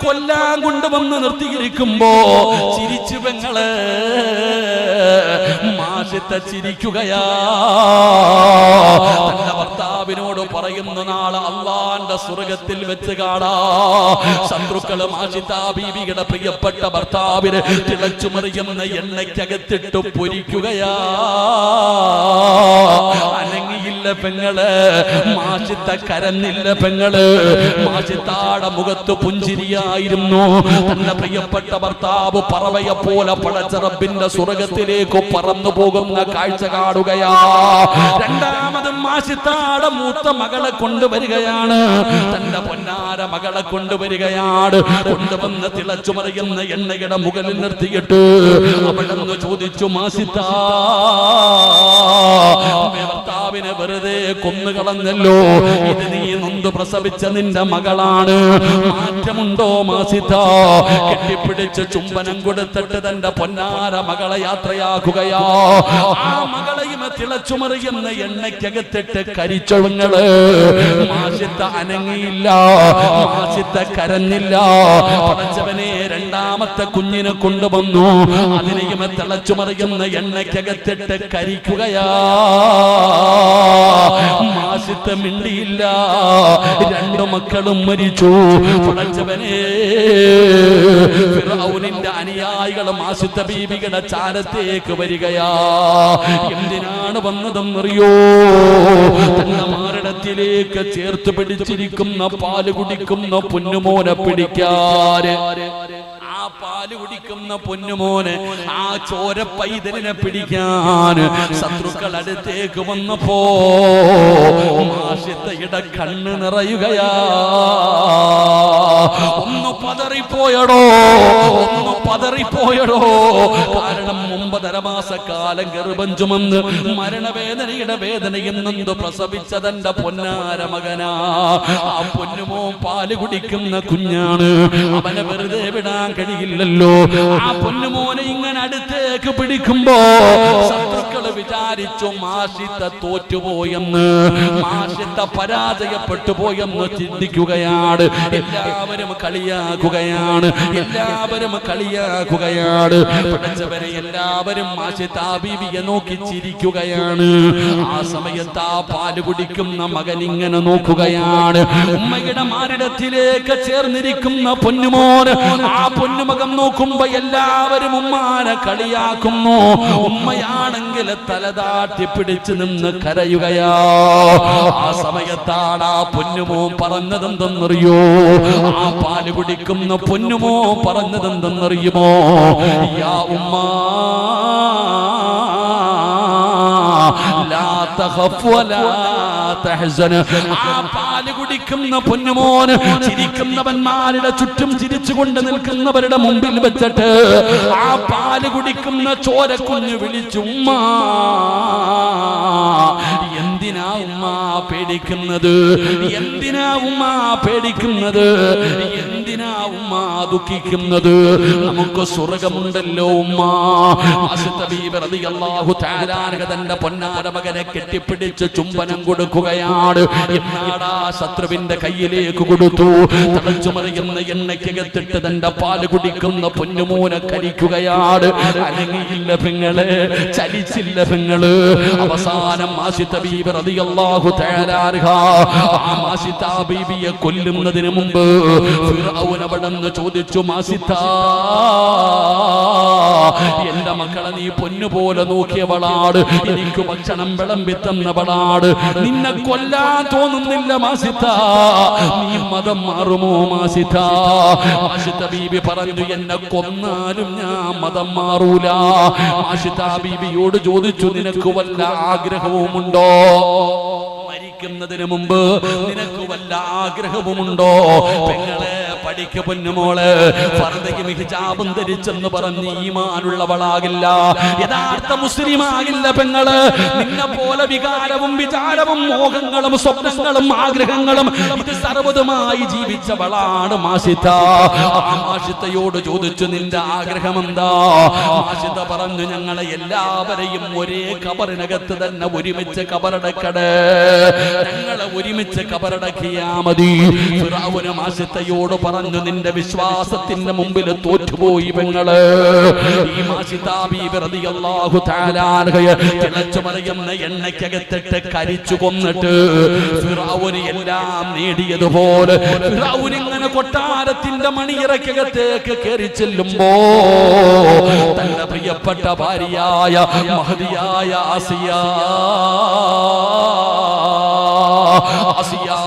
കൊല്ലാൻ കൊണ്ടുവന്ന് നിർത്തിയിരിക്കുമ്പോ ചിരിച്ചു പെങ്ങള് മാഷിത്ത ചിരിക്കുകയാ. തന്റെ ഭർത്താവിനോട് പറയുന്ന നാളെ അള്ളാന്റെ സ്വർഗത്തിൽ വെച്ച് കാണാ. ശത്രുക്കള് മാഷിത്ത ബീവിയുടെ പ്രിയപ്പെട്ട ഭർത്താവിന് തിളച്ചു മറിയുന്ന എണ്ണയ്ക്കകത്തിട്ട് പൊരിക്കുകയാ. അനങ്ങിയില്ല പെങ്ങള്, മാഷിത്ത കരഞ്ഞില്ല പെങ്ങള്. മാഷിത്താടെ മുഖത്ത് പുഞ്ചിരിയായിരുന്നു. തന്റെ പ്രിയപ്പെട്ട ഭർത്താവ് പറവയെ പോലെ പടച്ച റബ്ബിന്റെ സ്വർഗത്തിലേക്ക് പറന്നു പോകുന്ന കാഴ്ച കാണുകയാ. രണ്ടാമതും മാഷിത്താടെ മൂത്ത മകളെ കൊണ്ടുവരികയാണ്. തന്റെ പൊന്നാര മകളെ കൊണ്ടുവരികയാണ്. കൊണ്ടുവന്ന് തിളച്ചു മറിയുന്ന എണ്ണയുടെ മുകളിൽ നിർത്തിയിട്ട് അവിടെന്ന് ചോദിച്ചു, മാഷിത്താ, ഭർത്താവിനെ വെറുതെ കൊന്നുകളഞ്ഞല്ലോ, ഇത് നീ നൊന്ത് പ്രസവിച്ച നിന്റെ മകളാണ്, മാറ്റമുണ്ടോ മാഷിത്താ? കെട്ടിപ്പിടിച്ച് ചുംബനം കൊടുത്തിട്ട് തന്റെ പൊന്നാര മകളെ യാത്രയാക്കുകയാ. ആ മകളെയും തിളച്ചുമറിയുന്ന എണ്ണയ്ക്കകത്തിട്ട് കരിച്ചൊഴുങ്ങള്. മാഷിത്ത അനങ്ങിയില്ല, മാഷിത്ത കരഞ്ഞില്ല. പടച്ചവനെ രണ്ടാമത്തെ കുഞ്ഞിനെ കൊണ്ടുവന്നു. അതിനെയും തിളച്ചുമറിയുന്ന എണ്ണയ്ക്കകത്തിട്ട് കരിക്കുകയാ. മാഷിത്ത മിണ്ടിയില്ല. രണ്ടു മക്കളും മരിച്ചു. പടച്ചവനെ ഫിർഔനിന്റെ അനുയായികൾ മാഷിത്ത ബീവിയുടെ ചാരത്തേക്ക് വരികയാ. എന്തിനാണ് വന്നതെന്നറിയോ? തന്റെ മാറിടത്തിലേക്ക് ചേർത്ത് പിടിച്ചിരിക്കുന്ന പാല് കുടിക്കുന്ന പൊന്നുമോനെ പിടിക്കാറ്. ആ പാല് കുടിക്കുന്ന പൊന്നുമോനെ, ആ ചോര പൈതലിനെ പിടിക്കാൻ ശത്രുക്കൾ അടുത്തേക്ക് വന്നപ്പോ മാഷിത്തയുടെ കണ്ണ് നിറയുകയാ. ഒന്ന് പതറിപ്പോയടോ, ഒന്ന് പതറിപ്പോയടോ. കാരണം 9.5 മാസക്കാലം ഗർഭം ചുമന്ന് മരണവേദനയുടെ വേദനയിൽ നിന്ന് പ്രസവിച്ച തന്റെ പൊന്നാര മകനാ. ആ പൊന്നുമോൻ പാല് കുടിക്കുന്ന കുഞ്ഞാണ്. അവനെ വെറുതെ വിടാൻ കഴിയില്ലല്ലോ. ആ പൊന്നുമോനെ ഇങ്ങനെ അടുത്തേക്ക് പിടിക്കുമ്പോ ശത്രുക്കള് വിചാരിച്ചു മാഷിത്ത തോറ്റുപോയെന്ന്, മാഷിത്ത പരാജയപ്പെട്ടു പോയെന്ന് ചിന്തിക്കുകയാണ്. എല്ലാവരും കളിയാക്കുകയാണ്, എല്ലാവരും കളിയാക്കുകയാണ്. പഠിച്ചവരെ എല്ലാവരും മാഷിത്ത ബീവിയെ നോക്കി ചിരിക്കുകയാണ്. ആ സമയത്ത് ആ പാല് കുടിക്കുന്ന മകൻ ഇങ്ങനെ നോക്കുകയാണ്. ഉമ്മയുടെ മാറിടത്തിലേക്ക് ചേർന്നിരിക്കുന്ന പൊന്നുമോൻ, ആ പൊന്നുമകൻ നോക്കുമ്പോ എല്ലാവരും ഉമ്മാനെ കളിയാക്കുന്നു. ഉമ്മയാണെങ്കിൽ തലതാട്ടി പിടിച്ചു നിന്ന് കരയുകയാ. ആ സമയത്താണ് ആ പൊന്നുമോൻ പറഞ്ഞതെന്തെന്നറിയോ? ആ പാല് കുടിക്കുന്ന പൊന്നുമോ പറഞ്ഞതെന്തെന്നറിയുമോ? യാ ഉമ്മാ ലാ തഖഫ് വലാ തഹ്സൻ. ആ പാല് കുടിക്കുന്ന പൊന്നുമോൻ ചിരിക്കുന്നവന്മാരുടെ ചുറ്റും ചിരിച്ചുകൊണ്ട് നിൽക്കുന്നവരുടെ മുമ്പിൽ വെച്ചിട്ട് ആ പാല് കുടിക്കുന്ന ചോരക്കുഞ്ഞ് വിളിച്ചു, ഉമ്മാ, എന്തിനാ ഉമ്മ പേടിക്കുന്നത്? എന്തിനാ ഉമ്മ പേടിക്കുന്നത്? എന്തിനാ ഉമ്മ ദുഃഖിക്കുന്നത്? നമുക്ക് സ്വർഗമുണ്ടല്ലോ ഉമ്മ. തന്റെ പൊന്നാര മകനെ കെട്ടിപ്പിടിച്ച് ചുംബനം കൊടുക്കുകയാണ്. എന്നാടാ ശത്രുവിന്റെ കയ്യിലേക്ക് കൊടുത്തു. തളച്ചുമറിയുന്ന എണ്ണയ്ക്കകത്തിട്ട് തന്റെ പാല് കുടിക്കുന്ന പൊന്നുമോനെ കരിക്കുകയാണ്. അനങ്ങിയില്ല പെങ്ങള്, ചലിച്ചില്ല പെങ്ങള്. അവസാനം മാഷിത്ത ബീബി റളിയല്ലാഹു തആല അൻഹ ആ മാഷിത്ത ബീബിയെ കൊല്ലുന്നതിന് മുമ്പ് ഫിർഔൻ അവിടെന്ന് ചോദിച്ചു, മാഷിത്ത, എന്റെ മക്കളെ നീ പൊന്നുപോലെ നോക്കിയവളാണ്, എനിക്ക് ഭക്ഷണം വിളമ്പി തന്നവളാണ്, നിന്നെ കൊല്ലാൻ തോന്നുന്നില്ല മാഷിത്ത, നീ മതം മാറുമോ മാഷിത്ത? മാഷിത്ത ബീബി പറഞ്ഞു, എന്നെ കൊന്നാലും ഞാൻ മതം മാറൂല. മാഷിത്ത ബീബിയോട് ചോദിച്ചു, നിനക്ക് വല്ല ആഗ്രഹവുമുണ്ടോ? മരിക്കുന്നതിന് മുമ്പ് നിനക്ക് വല്ല ആഗ്രഹവുമുണ്ടോ? പെങ്ങളെ പഠിക്ക പൊന്നുമോള്, ഫർദയും ഹിജാബും ധരിച്ചെന്ന് പറഞ്ഞ് ഈമാനുള്ളവളാകില്ല, യഥാർത്ഥ മുസ്ലിം ആകില്ല പെങ്ങള്. നിന്നെ പോലെ വികാരവും വിചാരവും മോഹങ്ങളും സ്വപ്നങ്ങളും ആഗ്രഹങ്ങളും ഇത് സർവ്വതുമായി ജീവിച്ചവളാണ് മാഷിത്ത. ആ മാഷിത്തയോട് ചോദിച്ചു, നിന്റെ ആഗ്രഹം എന്താ? മാഷിത്ത പറഞ്ഞു, ഞങ്ങളെ എല്ലാവരെയും ഒരേ കബറിനകത്ത് തന്നെ ഒരുമിച്ച് കബറടക്കടേ, ഞങ്ങളെ ഒരുമിച്ച് കബറടക്കിയാ മതി. ഫിർഔൻ മാഷിത്തയോട് പറഞ്ഞു, പറഞ്ഞു, നിന്റെ വിശ്വാസത്തിന്റെ മുമ്പിൽ തോറ്റുപോയി പെങ്ങള്. ഈ മാഷിതാ ബീബി റളിയല്ലാഹു തആല അൻഹയെ തിളച്ചു മറിയുന്ന എണ്ണയ്ക്കകത്തിട്ട് കരിച്ചു കൊന്നിട്ട് ഫിറഔന് എല്ലാം നേടിയതുപോലെ ഫിറഔൻ ഇങ്ങനെ കൊട്ടാരത്തിന്റെ മണിയറയ്ക്കകത്തേക്ക് കയറി ചെല്ലുമ്പോ തന്റെ പ്രിയപ്പെട്ട ഭാര്യയായ മഹദിയായ ആസിയ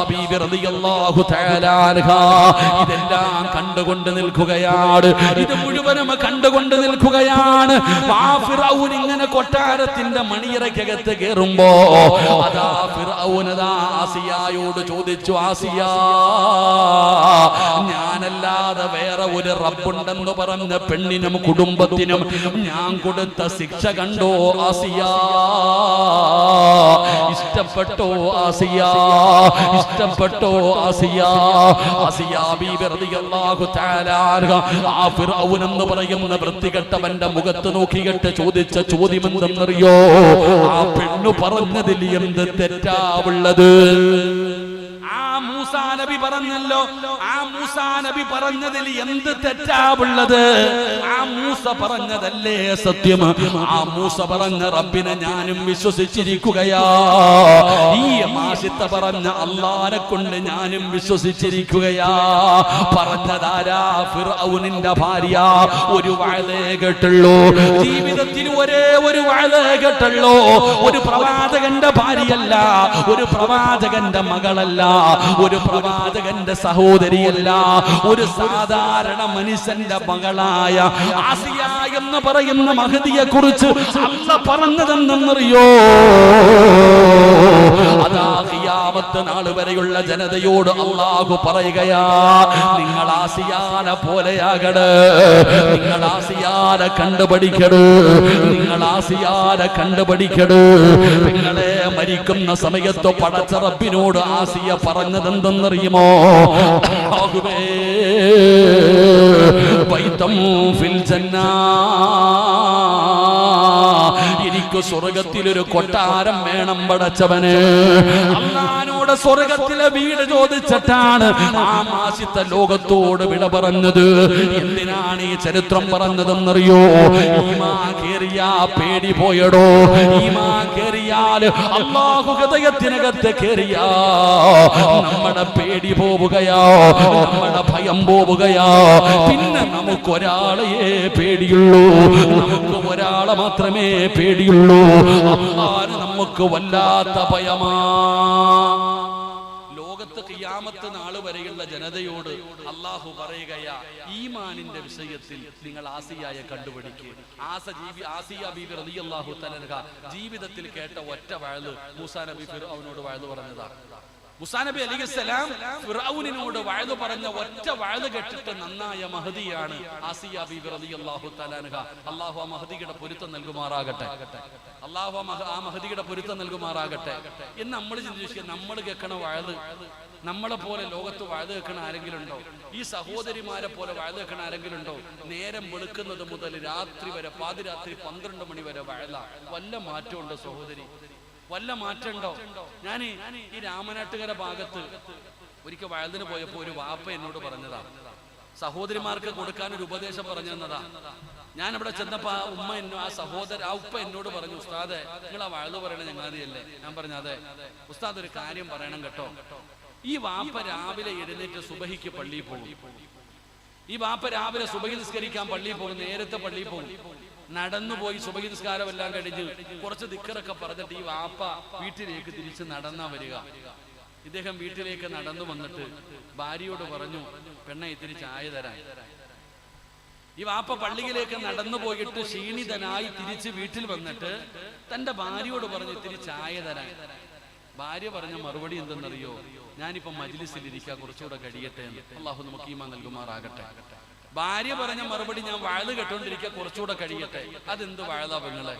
ബീബി റളിയല്ലാഹു തആല അൻഹ ഇതെല്ലാം കണ്ടുകൊണ്ട് നിൽക്കുകയാണ്. ഇത് മുഴുവനും കണ്ടുകൊണ്ട് നിൽക്കുകയാണ്. ഫിറഔൻ ഇങ്ങനെ കൊട്ടാരത്തിന്റെ മണിയറയ്ക്കകത്ത് കയറുമ്പോ അതാ ഫിറഔൻ അതാ ആസിയയോട് ചോദിച്ചു, ആസിയ, ഞാനല്ലാതെ വേറെ ഒരു റബ്ബുണ്ടെന്ന് പറഞ്ഞ പെണ്ണിനും കുടുംബത്തിനും ഞാൻ കൊടുത്ത ശിക്ഷ കണ്ടോ ആസിയ? ഇഷ്ടപ്പെട്ടോ ആസിയ? ഇഷ്ടപ്പെട്ടോ ആസിയ? ആസിയ ബീബി റളിയല്ലാഹു തആല അൻഹ ആ ഫിറഔൻ എന്ന് പറയുന്ന വൃത്തികെട്ടവന്റെ മുഖത്ത് നോക്കിയിട്ട് ചോദിച്ച ചോദ്യം എന്തെന്നറിയോ? ആ പെണ്ണു പറഞ്ഞതിൽ എന്ത് തെറ്റാവുള്ളത്? ആ മൂസാ നബി പറഞ്ഞല്ലോ, ആ മൂസാ നബി പറഞ്ഞതിൽ എന്ത് തെറ്റാവുള്ളത്? ആ മൂസ പറഞ്ഞതല്ലേ സത്യം? ആ മൂസ പറഞ്ഞ റബ്ബിനെ ഞാനും വിശ്വസിച്ചിരിക്കുകയാ. ഈ മാഷിത്ത പറഞ്ഞ അല്ലാഹനെ കൊണ്ട് ഞാനും വിശ്വസിച്ചിരിക്കുകയാ. പറഞ്ഞതാരാ? ഫിറഔനിന്റെ ഭാര്യ. ഒരു വഅദേ കേട്ടുള്ളൂ, ജീവിതത്തിൽ ഒരേ ഒരു വഅദേ കേട്ടുള്ളൂ. ഒരു പ്രവാചകന്റെ ഭാര്യയല്ല, ഒരു പ്രവാചകന്റെ മകളല്ല, ഒരു പ്രവാചകന്റെ സഹോദരിയല്ല, ഒരു സാധാരണ മനുഷ്യന്റെ മകളായ ആസിയ എന്ന് പറയുന്ന മഹദിയെ കുറിച്ച് അല്ലാഹ് പറഞ്ഞതെന്നറിയോ? അതാ ഖിയാമത്ത് നാൾ വരെയുള്ള ജനതയോട് അല്ലാഹു പറയുകയാ, നിങ്ങൾ ആസിയാനെ പോലെയാകണേ, നിങ്ങൾ ആസിയാനെ കണ്ടുപഠിക്കണേ, നിങ്ങൾ ആസിയാനെ കണ്ടുപഠിക്കണേ. നിങ്ങളെ മരിക്കുന്ന സമയത്ത് പടച്ച റബ്ബിനോട് ആസിയ പറഞ്ഞതെന്തെന്നറിയുമോ? ബൈതം ഫിൽ ജന്ന, എനിക്ക് സ്വർഗത്തിലൊരു കൊട്ടാരം വേണം പടച്ചവന്. അല്ലാഹുവോട് സ്വർഗത്തിലെ വീട് ചോദിച്ചിട്ടാണ് ആ മാസിത്ത ലോകത്തോട് വിട പറഞ്ഞത്. എന്തിനാണ് ഈ ചരിത്രം പറഞ്ഞതെന്നറിയോ? ഈമാൻ കേറിയാ പേടി പോയടോ. ഈമാൻ കേറിയാൽ അല്ലാഹു ഹൃദയത്തിനകത്ത് കേറിയാ നമ്മുടെ പേടി പോവുകയാ, നമ്മുടെ ഭയം പോവുകയാ. പിന്നെ നമുക്ക് ഒരാളെയേ പേടിയുള്ളൂ, നമുക്ക് ഒരാളെ മാത്രമേ പേടിയുള്ളൂ. അല്ലാഹുവിന് നമുക്ക് വല്ലാത്ത ഭയമാ. ലോകത്ത് ഖിയാമത്ത് നാൾ വരെയുള്ള ജനതയോട് അല്ലാഹു പറയുകയാ, ഈമാനിന്റെ വിഷയത്തിൽ നിങ്ങൾ ആസിയയെ കണ്ടുപിടിക്കുക. ആസിയ ബീബി റളിയല്ലാഹു തആല ജീവിതത്തിൽ കേട്ട ഒറ്റ വഅദ് മൂസാ നബി ഫിർഔനോട് വഅദ് പറഞ്ഞതാണ്. മൂസാ നബി അലൈഹിസ്സലാം ഫിർഔനിനോട് വഅദ് പറഞ്ഞ ഒറ്റ വഅദ് കേട്ടിട്ട് നന്നായ മഹദിയാണ് ആസിയ ബീബി റളിയല്ലാഹു തആല അൻഹ. അല്ലാഹു ആ മഹദിയുടെ പൊരുത്തം നൽകുമാറാകട്ടെ, അല്ലാഹു ആ മഹദിയുടെ പൊരുത്തം നൽകുമാറാകട്ടെ എന്ന് നമ്മൾ ചിന്തിക്കുക. നമ്മൾ കേൾക്കണ വഅദ് നമ്മളെ പോലെ ലോകത്ത് വഅദ് കേൾക്കണ ആരെങ്കിലും ഉണ്ടോ? ഈ സഹോദരിമാരെ പോലെ വഅദ് കേൾക്കണ ആരെങ്കിലും ഉണ്ടോ? നേരം വെളുക്കുന്നത് മുതൽ രാത്രി വരെ, പാതിരാത്രി 12 മണി വരെ വഅദ. വല്ല മാറ്റമുണ്ടോ സഹോദരി? വല്ല മാറ്റമുണ്ടോ? ഞാൻ ഈ രാമനാട്ടുകര ഭാഗത്ത് ഒരിക്കൽ വയലിന് പോയപ്പോ ഒരു വാപ്പ എന്നോട് പറഞ്ഞതാ, സഹോദരിമാർക്ക് കൊടുക്കാൻ ഒരു ഉപദേശം പറഞ്ഞു തന്നതാ. ഞാൻ അവിടെ ചെന്നപ്പോ ആ ഉമ്മ ആ ഉപ്പ എന്നോട് പറഞ്ഞു, ഉസ്താദെ നിങ്ങൾ ആ വയല് പറയണ ചങ്ങാതിയല്ലേ? ഞാൻ പറഞ്ഞു അതെ. ഉസ്താദ് ഒരു കാര്യം പറയണം കേട്ടോ. ഈ വാപ്പ രാവിലെ എഴുന്നേറ്റ് സുബഹിക്ക് പള്ളിയിൽ പോകും. ഈ വാപ്പ രാവിലെ സുബഹി നിസ്കരിക്കാൻ പള്ളിയിൽ പോകും, നേരത്തെ പള്ളിയിൽ പോകും. നടന്നുപോയി സുബഹി നിസ്കാരം എല്ലാം കഴിഞ്ഞ് കുറച്ച് ദിക്കറൊക്കെ പറഞ്ഞിട്ട് ഈ വാപ്പ വീട്ടിലേക്ക് തിരിച്ച് നടന്നാ വരിക. ഇദ്ദേഹം വീട്ടിലേക്ക് നടന്നു വന്നിട്ട് ഭാര്യയോട് പറഞ്ഞു, പെണ്ണെ ഇത്തിരി ചായ തരാൻ. ഈ വാപ്പ പള്ളിയിലേക്ക് നടന്നു പോയിട്ട് ക്ഷീണിതനായി തിരിച്ച് വീട്ടിൽ വന്നിട്ട് തന്റെ ഭാര്യയോട് പറഞ്ഞു, ഇത്തിരി ചായ തരാൻ. ഭാര്യ പറഞ്ഞ മറുപടി എന്തെന്നറിയോ? ഞാനിപ്പോ മജ്ലിസിൽ ഇരിക്കുക, കുറച്ചുകൂടെ കഴിയട്ടെ എന്ന്. അല്ലാഹു നമുക്ക് ഈമാൻ നൽകുമാറാകട്ടെ. ഭാര്യ പറഞ്ഞ മറുപടി, ഞാൻ വഅദ് കേട്ടോണ്ടിരിക്കുക, കുറച്ചുകൂടെ കഴിയട്ടെ. അതെന്ത് വഅദാ പെങ്ങളെ?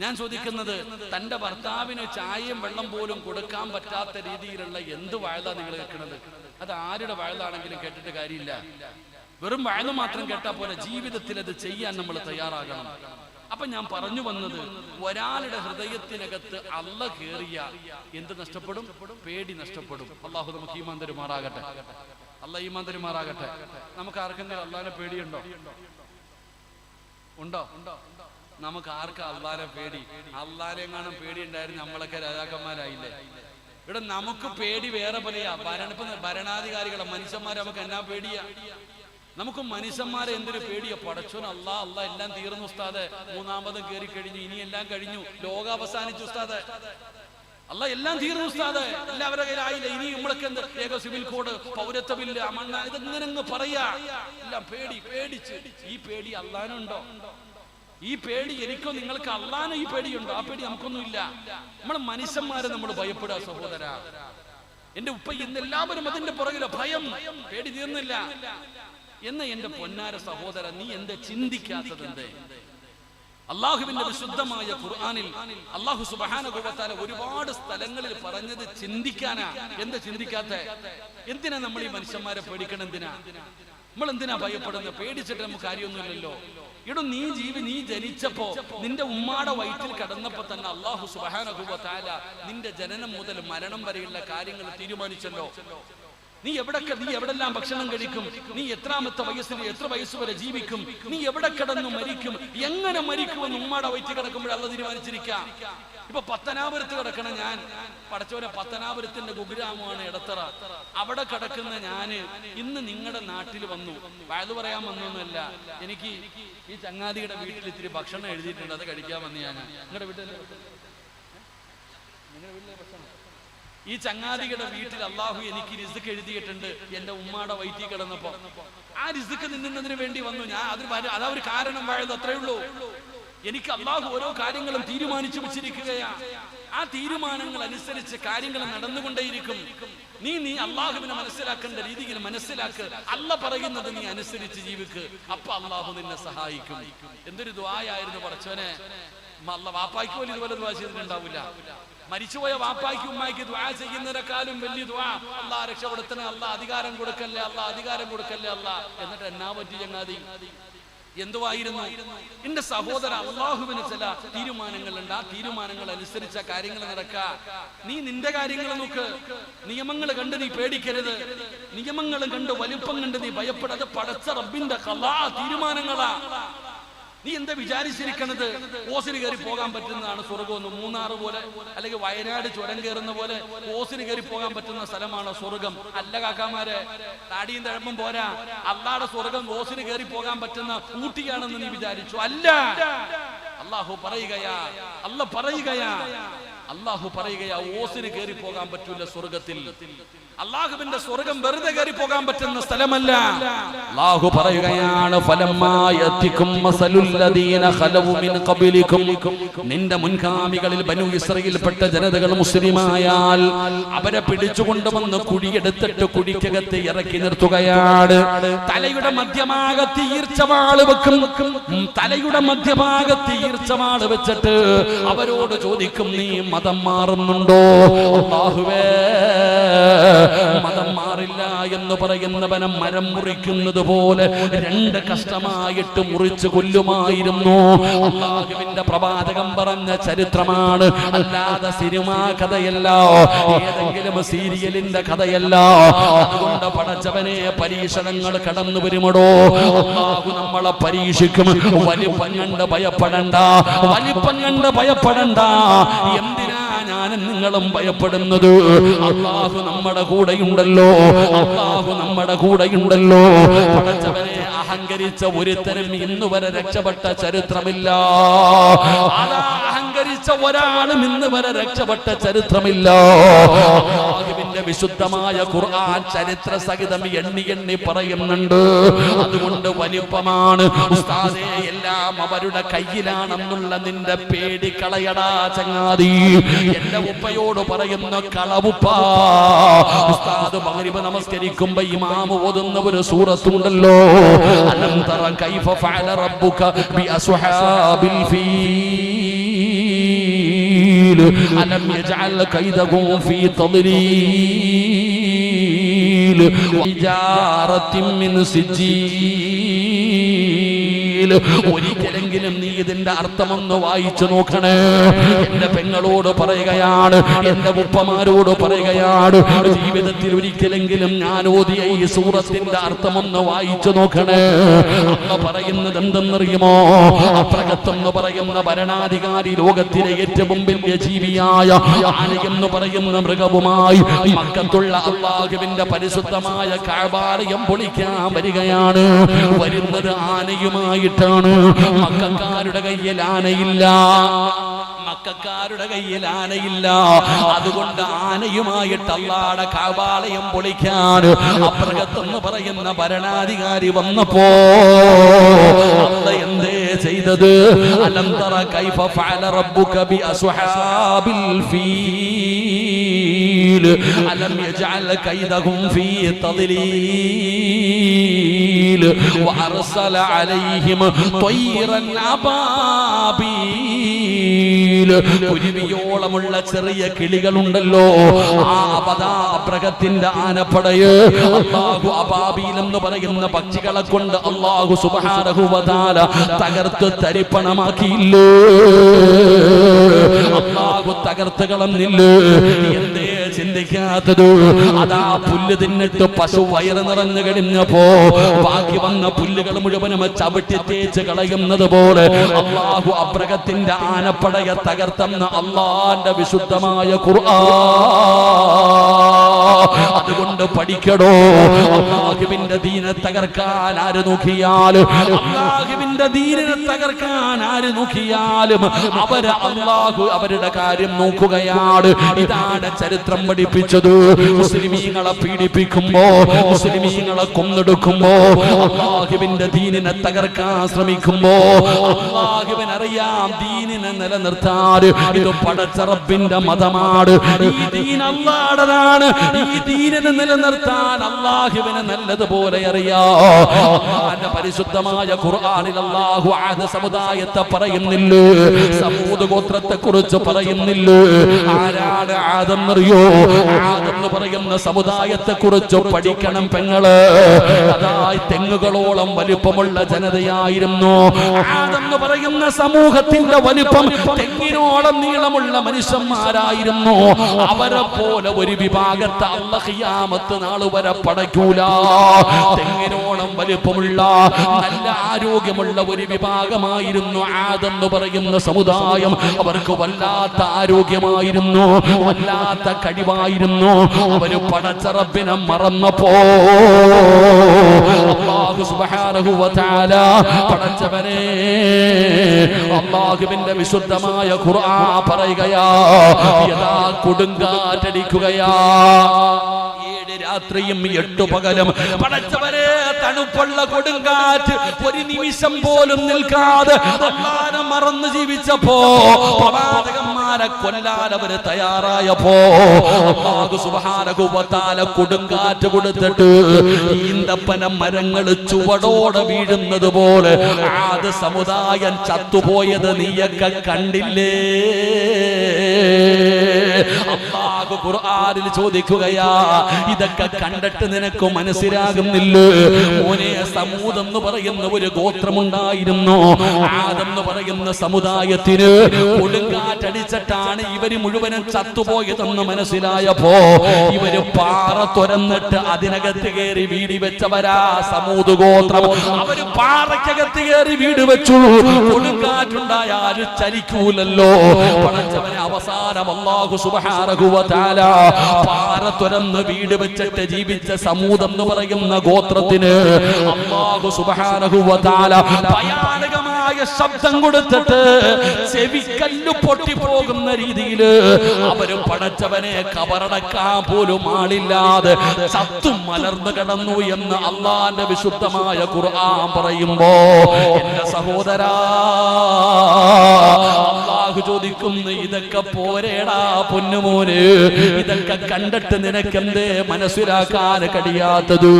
ഞാൻ ചോദിക്കുന്നത്, തന്റെ ഭർത്താവിന് ചായയും വെള്ളം പോലും കൊടുക്കാൻ പറ്റാത്ത രീതിയിലുള്ള എന്ത് വഅദാ നിങ്ങൾ കേൾക്കുന്നത്? അത് ആരുടെ വഅദാണെങ്കിലും കേട്ടിട്ട് കാര്യമില്ല. വെറും വഅദ് മാത്രം കേട്ടാ പോലെ, ജീവിതത്തിൽ അത് ചെയ്യാൻ നമ്മൾ തയ്യാറാകണം. അപ്പൊ ഞാൻ പറഞ്ഞു വന്നത്, ഒരാളുടെ ഹൃദയത്തിനകത്ത് അല്ലാഹ് കേറിയ എന്ത് നഷ്ടപ്പെടും? പേടി നഷ്ടപ്പെടും. അല്ലാഹു നമുക്ക് ഈമാൻ തരുമാറാകട്ടെ. അള്ളാഹ് ഈമാൻ തരുമാറാകട്ടെ. നമുക്ക് ആർക്കെങ്കിലും അള്ളാഹിനെ പേടിയുണ്ടോ? ഉണ്ടോ? നമുക്ക് ആർക്കാ അള്ളാഹിനെ പേടി? അള്ളാഹിനെ എങ്ങാനും പേടി ഉണ്ടായിരുന്നു നമ്മളൊക്കെ രാജാക്കന്മാരായില്ലേ? ഇവിടെ നമുക്ക് പേടി വേറെ പോലെയാ. ഭരണാധികാരികളെ മനുഷ്യന്മാരെ നമുക്ക് എന്നാ പേടിയാ? നമുക്ക് മനുഷ്യന്മാരെ എന്തൊരു പേടിയാ. പടച്ചോൻ അള്ളാഹ് എല്ലാം തീർന്നു ഉസ്താദെ, മൂന്നാമതും കയറി കഴിഞ്ഞു, ഇനി എല്ലാം കഴിഞ്ഞു, ലോകം അവസാനിച്ചു ഉസ്താദെ, അള്ളാഹ് എല്ലാം തീർന്നു ഉസ്താദെ, എല്ലാവരുടെ കയ്യിലായില്ല, ഇനി നമ്മളൊക്കെ എന്ത് ഏക സിവിൽ കോഡ്, പൗരത്വ ബില്ല്, മണ്ണ, ഇതെങ്ങനെ പറയാ? എല്ലാം പേടിച്ച്. ഈ പേടി അള്ളാഹ്നുണ്ടോ? ഈ പേടി എനിക്കോ നിങ്ങൾക്ക് അള്ളാഹ്ന് ഈ പേടിയുണ്ടോ? ആ പേടി നമുക്കൊന്നുമില്ല. നമ്മളെ മനുഷ്യന്മാരെ നമ്മൾ ഭയപ്പെടുക സഹോദര. എന്റെ ഉപ്പ ഇന്ന് എല്ലാവരും അതിന്റെ പുറകിലോ, ഭയം, പേടി തീർന്നില്ല എന്ന്. എന്റെ പൊന്നാര സഹോദര, നീ എന്താ ചിന്തിക്കാത്തത്? എന്തേ? അള്ളാഹുവിന്റെ വിശുദ്ധമായ ഖുർആനിൽ അള്ളാഹു സുബ്ഹാനഹു വ തആല ഒരുപാട് സ്ഥലങ്ങളിൽ പറഞ്ഞത് ചിന്തിക്കാനാ. എന്താ ചിന്തിക്കാത്ത? എന്തിനാ നമ്മൾ ഈ മനുഷ്യന്മാരെ പേടിക്കണം? നമ്മൾ എന്തിനാ ഭയപ്പെടുന്നത്? പേടിച്ചിട്ട് നമുക്ക് കാര്യമൊന്നുമില്ലല്ലോ. ഇവിടെ നീ ജനിച്ചപ്പോ നിന്റെ ഉമ്മാടെ വയറ്റിൽ കിടന്നപ്പോ തന്നെ അള്ളാഹു സുബ്ഹാനഹു വ തആല നിന്റെ ജനനം മുതൽ മരണം വരെയുള്ള കാര്യങ്ങൾ തീരുമാനിച്ചല്ലോ. നീ എവിടെല്ലാം ഭക്ഷണം കഴിക്കും, നീ എത്രാമത്തെ വയസ്സിൽ എത്ര വയസ്സ് വരെ ജീവിക്കും, നീ എവിടെ കിടന്നു മരിക്കും, എങ്ങനെ മരിക്കുമെന്ന് ഉമ്മാടെ വയറ്റിൽ കിടക്കുമ്പോൾ അള്ളാഹ് തീരുമാനിച്ചിരിക്കാം. ഇപ്പൊ പത്തനാപുരത്ത് കിടക്കണം ഞാൻ, പടച്ചോനെ പത്തനാപുരത്തിന്റെ കുഗ്രാമമാണ് എടത്തറ, അവിടെ കിടക്കുന്ന ഞാന് ഇന്ന് നിങ്ങളുടെ നാട്ടിൽ വന്നു, വയത് പറയാൻ വന്നൊന്നുമല്ല, എനിക്ക് ഈ ചങ്ങാതിയുടെ വീട്ടിൽ ഇത്തിരി ഭക്ഷണം എഴുതിയിട്ടുണ്ട്, അത് കഴിക്കാൻ വന്നു ഞാൻ. നിങ്ങളുടെ വീട്ടിലെ ഭക്ഷണം ഈ ചങ്ങാതിയുടെ വീട്ടിൽ അള്ളാഹു എനിക്ക് റിസ്ക് എഴുതിയിട്ടുണ്ട് എന്റെ ഉമ്മാടെ വയറ്റിൽ കിടന്നപ്പോ. ആ റിസ്ക് നിന്നുന്നതിന് വേണ്ടി വന്നു ഞാൻ. അതാ ഒരു കാരണം വാഴത്, അത്രേ ഉള്ളൂ. എനിക്ക് അള്ളാഹു ഓരോ കാര്യങ്ങളും തീരുമാനിച്ചു വെച്ചിരിക്കുകയാ. ആ തീരുമാനങ്ങൾ അനുസരിച്ച് കാര്യങ്ങൾ നടന്നുകൊണ്ടേയിരിക്കും. നീ അള്ളാഹുവിനെ മനസ്സിലാക്കേണ്ട രീതിയിൽ മനസ്സിലാക്ക്. അള്ളാഹ് പറയുന്നത് നീ അനുസരിച്ച് ജീവിക്ക്. അപ്പൊ അള്ളാഹു നിന്നെ സഹായിക്കും. എന്തൊരു ദുആയായിരുന്നു പടച്ചോനെ. വാപ്പായ്ക്ക് പോലും ഇതുപോലെ ദുആ ചെയ്തിട്ടുണ്ടാവില്ല. മരിച്ചുപോയ വാപ്പായ്ക്ക് ഉമ്മായ്ക്ക് ദുആ ചെയ്യുന്നതിനേക്കാളും വലിയ ദുആ അള്ളാഹ് രക്ഷപ്പെടുത്തണേ, അള്ളാഹ് അധികാരം കൊടുക്കല്ലേ, അള്ളാഹ് അധികാരം കൊടുക്കല്ലേ അള്ളാഹ്. എന്നിട്ട് എന്നാ പറ്റി ചങ്ങാതി? എന്തുവായിരുന്നു? എന്റെ സഹോദര, അള്ളാഹുവിന് ചില തീരുമാനങ്ങളുണ്ട്. ആ തീരുമാനങ്ങൾ അനുസരിച്ച കാര്യങ്ങൾ നടക്കുക. നീ നിന്റെ കാര്യങ്ങൾ നോക്ക്. നിയമങ്ങൾ കണ്ട് നീ പേടിക്കരുത്. നിയമങ്ങൾ കണ്ട് വലിപ്പം കണ്ട് നീ ഭയപ്പെടാതെ. പടച്ച റബ്ബിന്റെ ഖളാ തീരുമാനങ്ങളാ. നീ എന്താ വിചാരിച്ചിരിക്കണത്? ഓസിന് കയറി പോകാൻ പറ്റുന്നതാണ് സ്വർഗം. മൂന്നാറ് പോലെ അല്ലെങ്കിൽ വയനാട് ചുരം കയറുന്ന പോലെ ഓസിന് കയറി പോകാൻ പറ്റുന്ന സ്ഥലമാണോ സ്വർഗം? അല്ല കാക്കാമാരെ, താടിയും തഴമ്പും പോരാ. അള്ളാടെ സ്വർഗം ഓസിന് കയറി പോകാൻ പറ്റുന്ന ഊട്ടിയാണെന്ന് നീ വിചാരിച്ചു? അല്ല. അള്ളാഹു പറയുകയാ ഓസിന് കയറി പോകാൻ പറ്റൂല സ്വർഗത്തിൽ. അള്ളാഹുവിന്റെ സ്വർഗം വെറുതെ കയറി പോകാൻ പറ്റുന്ന സ്ഥലമല്ല. അള്ളാഹു പറയുകയാണ്, നിന്റെ മുൻഗാമികളിൽ ബനൂ ഇസ്രായേൽപ്പെട്ട ജനതകൾ മുസ്ലിമായാൽ അവരെ പിടിച്ചുകൊണ്ടുവന്ന് കുഴിയെടുത്തിട്ട് കുഴിക്കകത്ത് ഇറക്കി നിർത്തുകയാണ്. തലയുടെ മധ്യഭാഗത്ത് ഈർച്ചവാള് വെക്കും. തലയുടെ മധ്യഭാഗത്ത് ഈർച്ചവാള് വെച്ചിട്ട് അവരോട് ചോദിക്കും, നീ മതം മാറുന്നുണ്ടോ? അല്ലാഹുവേ, മതം മാറില്ല എന്ന് പറയുന്നവനെ മരം മുറിക്കുന്നത് പോലെ രണ്ട് കഷ്ടമായിട്ട് മുറിച്ചു കൊല്ലുമായിരുന്നു. അല്ലാഹുവിന്റെ പ്രവാചകൻ പറഞ്ഞ ചരിത്രമാണ്, അല്ലാതെ സിനിമാ കഥയല്ല, ഏതെങ്കിലും സീരിയലിന്റെ കഥയല്ല. അതുകൊണ്ട് പടച്ചവനെ, പരീക്ഷണങ്ങൾ കടന്നു വരുമടോ. അല്ലാഹു നമ്മളെ പരീക്ഷിക്കും. വലിപ്പം കണ്ട് ഭയപ്പെടണ്ട. എന്തിനാ ഞാനും നിങ്ങളും ഭയപ്പെടുന്നത്? അല്ലാഹു നമ്മുടെ കൂടെയുണ്ടല്ലോ. പടച്ചവനെ അഹങ്കരിച്ച ഒരുത്തരും ഇന്നുവരെ രക്ഷപ്പെട്ട ചരിത്രമില്ല. അഹങ്കരിച്ച ഒരാളും ഇന്നുവരെ രക്ഷപ്പെട്ട ചരിത്രമില്ല. അല്ലാഹുവിന്റെ വിശുദ്ധമായ ഖുർആൻ ചരിത്ര സഹിതം എണ്ണി പറയുന്നുണ്ട്. അതുകൊണ്ട് വലിപ്പമാണ് ഉസ്താദേ, എല്ലാം അവരുടെ കയ്യിലാണെന്നുള്ള നിന്റെ പേടി കളയടാ ചങ്ങാതി. എന്റെ ഉപ്പയോട് പറയുന്ന കളവുപ്പ. ഉസ്താദ് മഗ്രിബ് നമസ്കരിക്കുമ്പോ ഇമാം ഓതുന്ന ഒരു സൂറത്തുണ്ടല്ലോ, അലം തറ കൈഫ ഫഅല റബ്ബുക ബി അസ്ഹാബിൽ ഫീൽ അലം യജഅൽ കൈദഹും ഫീ തദ്ലീൽ വഇജാറത്തിൻ മിൻ സിജീൽ ഒരിക്കലെങ്കിലും നീ ഇതിന്റെ അർത്ഥമൊന്ന് വായിച്ചു നോക്കണേ. എന്റെ പെങ്ങളോട് പറയുകയാണ്, എന്റെ ഉപ്പമാരോട് പറയുകയാണ്, ജീവിതത്തിൽ ഒരിക്കലെങ്കിലും ഞാൻ ഓതിയ ഈ സൂറത്തിന്റെ അർത്ഥമൊന്ന് വായിച്ചു നോക്കണേ. അമ്മ പറയുന്നത് എന്തെന്നറിയുമോ? അപ്രകത്തെന്ന് പറയുന്ന ഭരണാധികാരി ലോകത്തിലെ ഏറ്റവും വലിയ ജീവിയായ ആനയെന്ന് പറയുന്ന മൃഗവുമായി മക്കത്തുള്ള അല്ലാഹുവിന്റെ പരിശുദ്ധമായ കഅബാലയം പൊളിക്കാൻ വരികയാണ്. വരുന്നത് ആനയുമായിട്ടാണ്. മക്കക്കാരുടെ കയ്യിൽ ആനയില്ല, മക്കക്കാരുടെ കയ്യിൽ ആനയില്ല. അതുകൊണ്ട് ആനയുമായിട്ട് അല്ലാഹുവിന്റെ കഅബാലയം പൊളിക്കാൻ അപ്രകത്തെന്ന് പറയുന്ന ഭരണാധികാരി വന്നപ്പോ അല്ലാഹ് എന്തേ ചെയ്തത്? അലം തറ കൈഫ ഫഅല റബ്ബുക ബി അസ്ഹാബിൽ ഫീൽ അലം യജഅൽ കൈദഹും ഫീ തദ്ലീൽ വഅർസല അലൈഹിം ത്വയ്റൻ അബാബീൽ. കുരുവിയോളമുള്ള ചെറിയ കിളികളുണ്ടല്ലോ, ആ അപദാപ്രകത്തിന്റെ ആനപ്പടയെ അല്ലാഹു അബാബീൽ എന്ന് പറയുന്ന പക്ഷികളെ കൊണ്ട് അല്ലാഹു സുബ്ഹാനഹു വ തആല തകർത്ത് തരിപ്പണമാക്കിയില്ലേ? അല്ലാഹു തകർത്ത് കളഞ്ഞില്ലേ? എന്തേ ചിന്തിക്കാത്തത്? അതാ പുല്ല് തിന്നിട്ട് പശു വയറ് നിറഞ്ഞു കഴിഞ്ഞപ്പോ ബാക്കി വന്ന പുല്ലുകൾ മുഴുവനും ചവിട്ടി തേച്ച് കളയുന്നത് പോലെ അല്ലാഹു അബ്രഹത്തിന്റെ ആനപ്പടയെ തകർത്തെന്ന് അല്ലാഹുവിന്റെ വിശുദ്ധമായ ഖുർആൻ. അതുകൊണ്ട് പഠിക്കടോ, അല്ലാഹുവിന്റെ ദീനെ തകർക്കാൻ ആര് നോക്കിയാലും, അല്ലാഹുവിന്റെ ദീനിനെ തകർക്കാൻ ആര് നോക്കിയാലും അവര് അല്ലാഹു അവരുടെ കാര്യം നോക്കുകയാണ്. ഇതാണ് ചരിത്രം പഠിപ്പിച്ചത്. മുസ്ലിമീങ്ങളെ പീഡിപ്പിക്കുമ്പോ, മുസ്ലിമീങ്ങളെ കൊന്നെടുക്കുമ്പോ, അല്ലാഹുവിന്റെ ദീനിനെ തകർക്കാൻ ശ്രമിക്കുമ്പോ അല്ലാഹുവിനറിയാം ദീനിനെ നിലനിർത്താൻ ഇത് പടച്ച റബ്ബിന്റെ മതമാണ്, ഈ ദീൻ അല്ലാഹുവിന്റേതാണ്. ഈ ദീനിനെ നിലനിർത്താൻ അല്ലാഹുവിനെ നല്ലതുപോലെ അറിയാം. അല്ലാഹുവിന്റെ പരിശുദ്ധമായ ഖുർആനിൽ അല്ലാഹു ആദ സമുദായത്തെ പറയുന്നില്ലേ? സമൂദ് ഗോത്രത്തെ കുറിച്ച് പറയുന്നില്ലേ? ആരാണ് ആദെന്നറിയോ? ആദെന്ന് പറയുന്ന സമുദായത്തെ കുറിച്ച് പഠിക്കണം പെങ്ങള്. അതായി തെങ്ങുകളോളം വലിപ്പമുള്ള ജനതയായിരുന്നു. ആദെന്ന് പറയുന്ന സമൂഹത്തിന്റെ വലിപ്പം തെങ്ങിനോളം നീളമുള്ള മനുഷ്യന്മാരായിരുന്നു. അവരെ പോലെ ഒരു വിഭാഗത്തെ അല്ലാഹു ഖിയാമത്ത് നാൾ വരെ പടയ്ക്കൂല. തെങ്ങിനോളം വലിപ്പമുള്ള നല്ല ആരോഗ്യമുള്ള ഒരു വിഭാഗമായിരുന്നു ആദെന്ന് പറയുന്ന സമുദായം. അവർക്ക് വല്ലാത്ത ആരോഗ്യമായിരുന്നു, വല്ലാത്ത കഴിവായിരുന്നു. അവര് പടച്ച റബ്ബിനെ മറന്നപ്പോ അല്ലാഹു സുബ്ഹാനഹു വ തആല പടച്ചവനെ അല്ലാഹുവിന്റെ വിശുദ്ധമായ ഖുർആൻ പറയുകയാ, യഥാ കൊടുങ്കാറ്റടിക്കുകയാ, 7 രാത്രിയും 8 പകലും പടച്ചവരെ തണുപ്പുള്ള കൊടുങ്കാറ്റ് ഒരു നിമിഷം പോലും നിൽക്കാതെ അല്ലാഹുവിനെ മറന്ന് ജീവിച്ചപ്പോ, പ്രവാചകന്മാരെ കൊല്ലാൻ അവര് തയ്യാറായപ്പോ അല്ലാഹു സുബ്ഹാനഹു വ തആല കൊടുങ്കാറ്റ് കൊടുത്തിട്ട് ഈന്തപ്പന മരങ്ങൾ ചുവടോടെ വീഴുന്നത് പോലെ ആദ് സമുദായം ചത്തുപോയത് നീയൊക്കെ കണ്ടില്ലേ? അല്ലാഹു ഖുർആനിൽ ചോദിക്കുകയാ, ഇതൊക്കെ കണ്ടിട്ട് നിനക്ക് മനസ്സിലാകുന്നില്ലേ? മോനെ, സമൂദ് എന്ന് പറയുന്ന ഒരു ഗോത്രമുണ്ടായിരുന്നു. ആദെന്ന് പറയുന്ന സമുദായത്തിന് കൊടുങ്കാറ്റടിച്ചിട്ടാണ് ഇവര് മുഴുവനും ചത്തുപോയതെന്ന് മനസ്സിലായപ്പോ ഇവര് പാറ തുരന്നിട്ട് അതിനകത്ത് കയറി വീട് വെച്ചവരാ സമൂദ് ഗോത്രം. അവര് പാറയ്ക്കകത്ത് കയറി വീട് വെച്ചു. കൊടുങ്കാറ്റുണ്ടായാൽ ചലിക്കൂലല്ലോ. പടച്ചവനെ അവസാനം അല്ലാഹു സുബ്ഹാനഹു വ തആല പാറ തുരന്ന് വീട് വെച്ചിട്ട് ജീവിച്ച സമൂദ് എന്ന് പറയുന്ന ഗോത്രത്തിന് അല്ലാഹു സുബ്ഹാനഹു വ തആല ഭയാനകമായ ശബ്ദം കൊടുത്തിട്ട് ചെവിക്കല്ല് പൊട്ടിപ്പോകുന്ന രീതിയിൽ അവര് പടച്ചവനെ കബറടക്കാൻ പോലും ആളില്ലാതെ ചത്തും മലർന്നു കിടന്നു എന്ന് അല്ലാഹുവിന്റെ വിശുദ്ധമായ ഖുർആൻ പറയുമ്പോ, എന്റെ സഹോദരാ, അല്ലാഹു ചോദിക്കുന്നു, ഇതൊക്കെ പോരേടാ പൊന്നുമോന്, ഇതൊക്കെ കണ്ടിട്ട് നിനക്കെന്തേ മനസ്സിലാക്കാൻ കഴിയാത്തത്?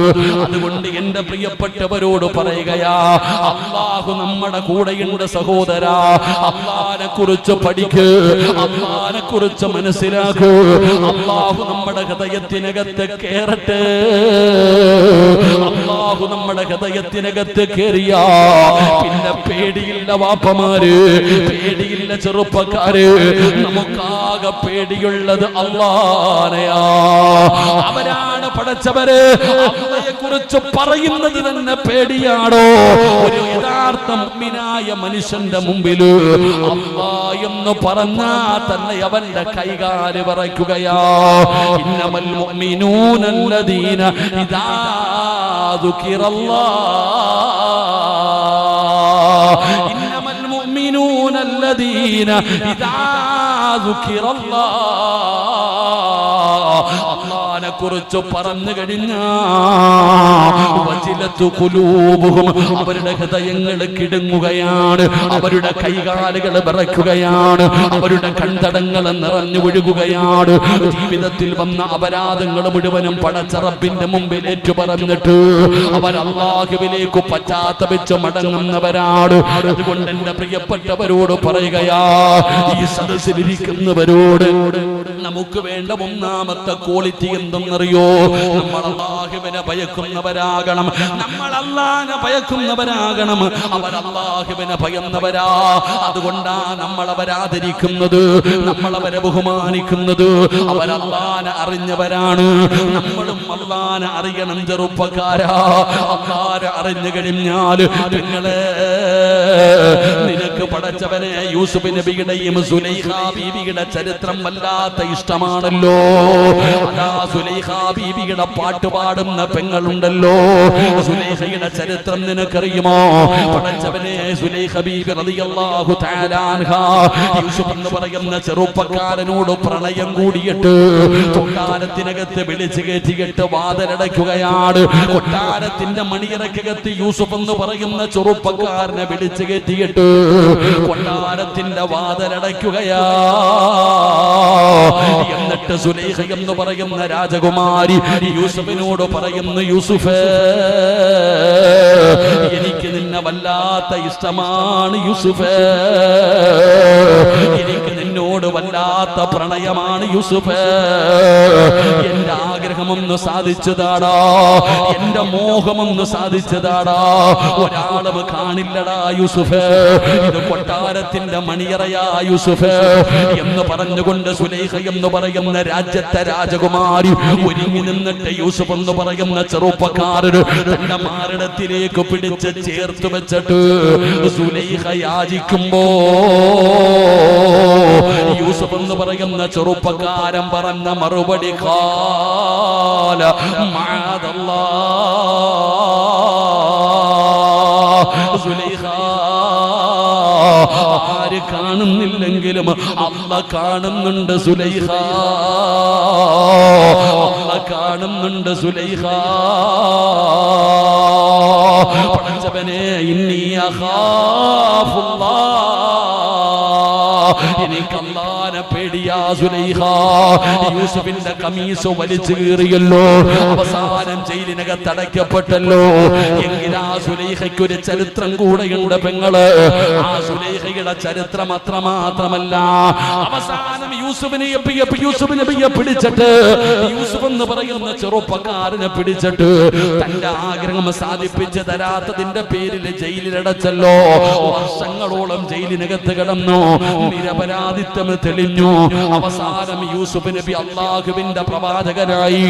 അതുകൊണ്ട് എന്റെ പ്രിയപ്പെട്ടവരോട് പറയുകയാ, അല്ലാഹു നമ്മുടെ കൂടെയുണ്ട് സഹോദരാ. അല്ലാഹുവിനെ കുറിച്ച് പഠിക്ക്, അല്ലാഹുവിനെ കുറിച്ച് മനസ്സിലാക്കൂ. അല്ലാഹു നമ്മുടെ ഹൃദയത്തിനകത്ത് കേറട്ടെ. അല്ലാഹു നമ്മുടെ ഹൃദയത്തിനകത്ത് കേറിയാ പിന്നെ പേടിയില്ല വാപ്പമാര്, പേടിയില്ല ചെറുപ്പക്കാര്. നമുക്കാകെ പേടിയുള്ളത് അല്ലാഹനെയാ. അവരാണ് പടച്ചവര്. അല്ലാഹയെ കുറിച്ച് പറയുന്നത് തന്നെ പേടിയാണോ? ഒരു യഥാർത്ഥ മുഅ്മിനായ മനുഷ്യന്റെ മുമ്പിൽ അല്ലാഹ് എന്ന് പറഞ്ഞാൽ തന്നെ അവന്റെ കൈകാല് വിറയ്ക്കുകയാ. ഇന്നമൽ മുഅ്മിനൂന അല്ലദീന ഇദാ ദുകിറല്ലാഹ്, ഇന്നമൽ മുഅ്മിനൂന അല്ലദീന ഇദാ ദുകിറല്ലാഹ്, അല്ലാഹനെ കുറിച്ച് പറഞ്ഞു കഴിഞ്ഞാൽ വജിലത്തു ഖുലൂബുഹും, അവരുടെ ഹൃദയങ്ങൾ കിടുങ്ങുകയാണ്, അവരുടെ കൈകാലുകൾ വിറയ്ക്കുകയാണ്, അവരുടെ കൺതടങ്ങൾ നിറഞ്ഞു ഒഴുകുകയാണ്. ജീവിതത്തിൽ വന്ന അപരാധങ്ങൾ മുഴുവനും പടച്ച റബ്ബിന്റെ മുമ്പിൽ ഏറ്റുപറഞ്ഞിട്ട് അവർ അല്ലാഹുവിലേക്ക് പശ്ചാത്തപിച്ച് മടങ്ങുന്നവരാണ്. അതുകൊണ്ട് എന്റെ പ്രിയപ്പെട്ടവരോട് പറയുകയാ, ഈ സദസ്സിലിരിക്കുന്നവരോട് നമുക്ക് വേണ്ട ഒന്നാമത്തെ ക്വാളിറ്റി എന്തെന്നറിയോ? നമ്മൾ അല്ലാഹുവിനെ ഭയക്കുന്നവരാകണം, നമ്മൾ അല്ലാഹനെ ഭയക്കുന്നവരാകണം. അവർ അല്ലാഹുവിനെ ഭയന്നവരാ. അതുകൊണ്ടാ നമ്മൾ അവരെ ആദരിക്കുന്നത്, നമ്മൾ അവരെ ബഹുമാനിക്കുന്നത്. അവർ അല്ലാഹനെ അറിഞ്ഞവരാണ്. നമ്മളും അല്ലാഹനെ അറിയണം ചെറുപ്പക്കാരാ. അല്ലാഹനെ അറിഞ്ഞു കഴിഞ്ഞാൽ നിങ്ങളെ നിനക്ക് പടച്ചവനെ യൂസുഫ് നബിയുടെയും സുലൈഖ ബീവിയുടെ ചരിത്രം വല്ലാത്ത ഇഷ്ടമാണല്ലോ. അതാ സുലൈഖ ബീവിയുടെ പാട്ട് പാടുന്ന പെങ്ങളുണ്ടല്ലോ. സുലൈഖയുടെ ചരിത്രം നിനക്കറിയുമോ? പടച്ചവനെ സുലൈഖ ബീവി റളിയല്ലാഹു തആല അൻഹാ യൂസുഫ് എന്ന് പറയുന്ന ചെറുപ്പക്കാരനോട് പ്രണയം കൂടിയിട്ട് കൊട്ടാരത്തിനകത്ത് വിളിച്ചു കയറ്റിയിട്ട് വാതിലടയ്ക്കുകയാണ്. കൊട്ടാരത്തിന്റെ മണിയറക്കകത്ത് യൂസുഫ് എന്ന് പറയുന്ന ചെറുപ്പക്കാരനെ വിളിച്ചു കയറ്റിയിട്ട് കൊട്ടാരത്തിന്റെ വാതിലടയ്ക്കുകയാ. എന്നിട്ട് സുലൈഖ എന്ന് പറയുന്ന രാജകുമാരി യൂസുഫിനോട് പറയുന്നു, യൂസുഫേ, എനിക്ക് നിന്നെ വല്ലാത്ത ഇഷ്ടമാണ് യൂസുഫേ, എനിക്ക് നിന്നോട് വല്ലാത്ത പ്രണയമാണ് യൂസുഫേ, എന്റെ ആഗ്രഹമൊന്ന് സാധിച്ചതാടാ, എന്റെ മോഹമൊന്ന് സാധിച്ചതാടാ. ഒരാളും കാണില്ലടാ യൂസുഫേ, ഇത് കൊട്ടാരത്തിന്റെ മണിയറയാ യൂസുഫേ എന്ന് പറഞ്ഞുകൊണ്ട് സുലൈഖ എന്ന് പറയുന്ന രാജ്യത്തെ രാജകുമാരി ഒരുങ്ങി നിന്നിട്ട് യൂസുഫ് എന്ന് പറയുന്ന ചെറുപ്പക്കാരന് തന്റെ മാറിടത്തിലേക്ക് പിടിച്ച് ചേർത്ത് വെച്ചിട്ട് സുലൈഖ യാചിക്കുമ്പോ യൂസുഫ് എന്ന് പറയുന്ന ചെറുപ്പക്കാരൻ പറഞ്ഞ മറുപടി ഖാല മഅദല്ലാഹ്, സുലൈഖ, ആര് കാണുന്നില്ലെങ്കിലും അല്ലാഹ് കാണുന്നുണ്ട് സുലൈഖ, അല്ലാഹ് കാണുന്നുണ്ട് സുലൈഖ. പടച്ചവനെ, ഇന്നി അഖാഫുല്ലാഹ്, എനിക്ക് അല്ലാഹനെ പേടിയാ സുലൈഖ. യൂസുഫിന്റെ കമീസ് വലിച്ചു കീറിയല്ലോ, അവസാനം ജയിലിനകത്ത് അടയ്ക്കപ്പെട്ടല്ലോ. എങ്കിലാ സുലൈഖയ്ക്ക് ഒരു ചരിത്രം കൂടെയുണ്ട് പെങ്ങള്. ആ സുലൈഖയുടെ ചരിത്രം അത്രമാത്രമല്ല, അവസാനം യൂസുഫ് നബിയെ പിടിച്ചിട്ട്, യൂസുഫ് എന്ന് പറയുന്ന ചെറുപ്പക്കാരനെ പിടിച്ചിട്ട് തന്റെ ആഗ്രഹം സാധിപ്പിച്ച് തരാത്തതിന്റെ പേരിൽ ജയിലിലടച്ചല്ലോ. വർഷങ്ങളോളം ജയിലിനകത്ത് കിടന്നു, നിരപരാധിത്വം തെളിഞ്ഞു. അവസാനം യൂസുഫ് നബി അല്ലാഹുവിന്റെ പ്രവാചകനായി,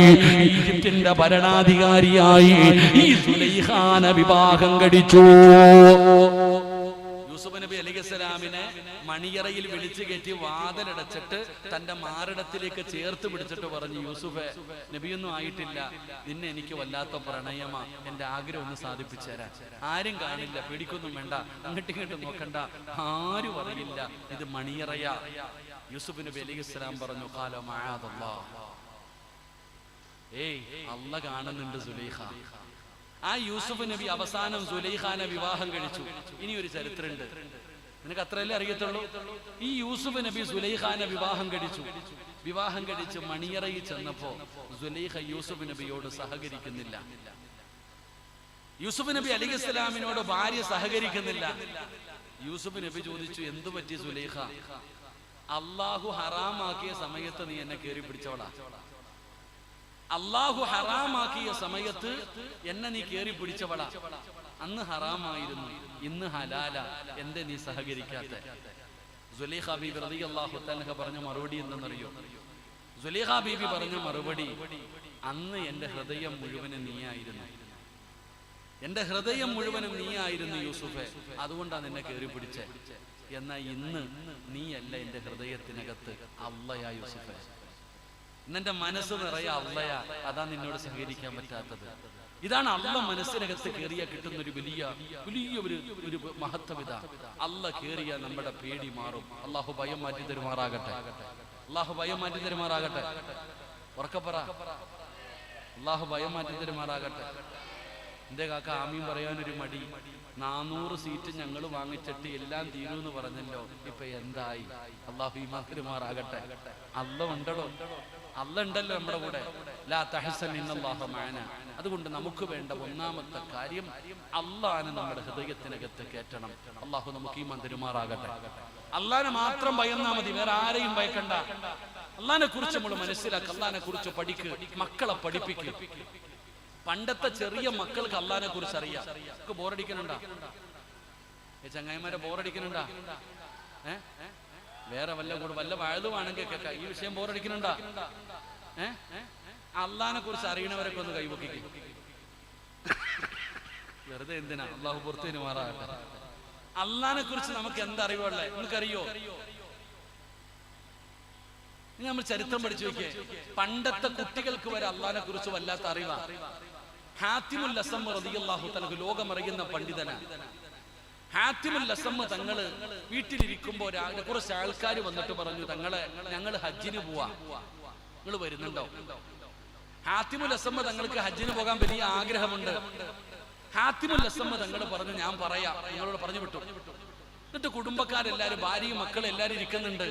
ഈജിപ്തിന്റെ ഭരണാധികാരിയായി ഈ സുലൈഖാനെ വിവാഹം കഴിച്ചു. യൂസുഫ് നബി അലൈഹിസ്സലാമിനെ മണിയറയിൽ വിളിച്ചു കയറ്റി വാതിലടച്ചിട്ട് തന്റെ മാറിടത്തിലേക്ക് ചേർത്ത് പിടിച്ചിട്ട് പറഞ്ഞു, യൂസുഫെ, നബിയൊന്നും ആയിട്ടില്ല, നിന്നെ എനിക്ക് വല്ലാത്ത പ്രണയമാ, എന്റെ ആഗ്രഹം ഒന്ന് സാധിപ്പിച്ചു തരാൻ. ആരും കാണില്ല, പേടിക്കൊന്നും വേണ്ട, അങ്ങോട്ടും ഇങ്ങോട്ടും നോക്കണ്ട, ആരും അറിയില്ല, ഇത് മണിയറയാ. യൂസുഫ് നബി അലൈഹിസ്സലാം പറഞ്ഞു, ഖാല മഅദല്ലാഹ്, ഏയ്, അല്ലാഹ് കാണുന്നുണ്ട് സുലൈഖ. ആ യൂസുഫ് നബി അവസാനം സുലൈഖാനെ വിവാഹം കഴിച്ചു. ഇനി ഒരു ചരിത്രമുണ്ട്. നിനക്ക് അത്രയല്ലേ അറിയത്തുള്ളൂ. ഈ യൂസുഫ് നബി സുലൈഖാനെ വിവാഹം കഴിച്ച് മണിയറയിൽ ചെന്നപ്പോ സുലൈഖ യൂസുഫ് നബിയോട് സഹകരിക്കുന്നില്ല. യൂസുഫ് നബി അലൈഹിസ്സലാമിനോട് ഭാര്യ സഹകരിക്കുന്നില്ല. യൂസുഫ് നബി ചോദിച്ചു, എന്തു പറ്റി സുലൈഖ? അള്ളാഹു ഹറാമാക്കിയ സമയത്ത് നീ എന്നെ കയറി പിടിച്ചവളാ. അള്ളാഹു ഹറാമാക്കിയ സമയത്ത് എന്നെ നീ കയറി പിടിച്ചവളാ. അന്ന് ഹറാമായിരുന്നു, ഇന്ന് ഹലാല, എന്തേ നീ സഹകരിക്കാത്ത? സുലൈഖ ബീബി റളിയല്ലാഹു തആല പറഞ്ഞ മറുപടി എന്തെന്നറിയോ? സുലൈഖ ബീബി പറഞ്ഞ മറുപടി, അന്ന് എന്റെ ഹൃദയം മുഴുവനും നീയായിരുന്നു, എന്റെ ഹൃദയം മുഴുവനും നീയായിരുന്നു യൂസുഫെ, അതുകൊണ്ടാണ് നിന്നെ കയറി പിടിച്ചേ. എന്നാൽ ഇന്ന് നീയല്ല എന്റെ ഹൃദയത്തിനകത്ത്, അള്ളയാ യൂസുഫെ. ഇന്നെന്റെ മനസ്സ് നിറയെ അള്ളയാ, അതാ നിന്നോട് സഹകരിക്കാൻ പറ്റാത്തത്. ഇതാണ് അള്ള മനസ്സിനകത്ത് കയറിയ കിട്ടുന്ന ഒരു വലിയ ഒരു മഹത്വവിധ. അള്ള കയറിയ നമ്മുടെ പേടി മാറും. അള്ളാഹു ഭയം മാറ്റി തരുമാറാകട്ടെ. അള്ളാഹു ഭയം മാറ്റി തരുമാറാകട്ടെ. ഉറക്കപ്പറ, അള്ളാഹു ഭയം മാറ്റി തരുമാറാകട്ടെ. എന്റെ കാക്ക ആമീൻ പറയാനൊരു മടി. 400 സീറ്റ് ഞങ്ങൾ വാങ്ങിച്ചിട്ട് എല്ലാം തീരുമെന്ന് പറഞ്ഞല്ലോ, ഇപ്പൊ എന്തായി? അള്ളാഹു ഈമാൻ തരുമാറാകട്ടെ. അള്ള ഉണ്ടല്ലോ, അള്ള ഉണ്ടല്ലോ നമ്മുടെ കൂടെ. ലാ തഹ്സൻ ഇന്നല്ലാഹു മഅനാ. അതുകൊണ്ട് നമുക്ക് വേണ്ട ഒന്നാമത്തെ കാര്യം അള്ളാനെ നമ്മുടെ ഹൃദയത്തിനകത്ത് കയറ്റണം. അള്ളാഹു നമുക്ക് ഈമാൻ തരുമാറാകട്ടെ. അള്ളാനെ മാത്രം ഭയന്നാ മതി, വേറെ ആരെയും ഭയക്കണ്ട. അള്ളാനെ കുറിച്ച് നമ്മൾ മനസ്സിലാക്കുക, അള്ളാനെ കുറിച്ച് പഠിക്ക്, മക്കളെ പഠിപ്പിക്കുക. പണ്ടത്തെ ചെറിയ മക്കൾക്ക് അള്ളാനെ കുറിച്ച് അറിയാം. ബോറടിക്കണുണ്ടാ? ചങ്ങായിമാരെ ബോറടിക്കണുണ്ടാ? വേറെ വല്ല വഴുതുവാണെങ്കിൽ കേൾക്കാം. ഈ വിഷയം ബോറടിക്കണുണ്ടാ? അള്ളാനെ കുറിച്ച് അറിയണവരൊക്കെ ഒന്ന് കൈവക്കിക്കും. വെറുതെ എന്തിനാ? അള്ളാഹു പുറത്തേന് മാറാകട്ടെ. അള്ളാനെ കുറിച്ച് നമുക്ക് എന്തറിവുള്ളേ? നിങ്ങൾക്കറിയോ? നമ്മൾ ചരിത്രം പഠിച്ചു നോക്കിയേ. പണ്ടത്തെ കുട്ടികൾക്ക് വരെ അള്ളാനെ കുറിച്ച് വല്ലാത്ത അറിവാ. ഹാത്തിമുൽ അസം റളിയല്ലാഹു തആല ലോകമറിയുന്ന പണ്ഡിതനാണ്. ഹാത്തിമുൽ അസം തങ്ങള് വീട്ടിലിരിക്കുമ്പോ കുറച്ച് ആൾക്കാർ വന്നിട്ട് പറഞ്ഞു, തങ്ങളെ ഞങ്ങൾ ഹജ്ജിന് പോവാ, നിങ്ങൾ വരുന്നുണ്ടോ? ഹാത്തിമുൽ അസം തങ്ങൾക്ക് ഹജ്ജിന് പോകാൻ വലിയ ആഗ്രഹമുണ്ട്. ഹാത്തിമുൽ അസം തങ്ങൾ പറഞ്ഞു, ഞാൻ പറയാം, നിങ്ങളോട് പറഞ്ഞു വിട്ടു. എന്നിട്ട് കുടുംബക്കാരെല്ലാരും, ഭാര്യയും മക്കളും എല്ലാരും ഇരിക്കുന്നുണ്ട്.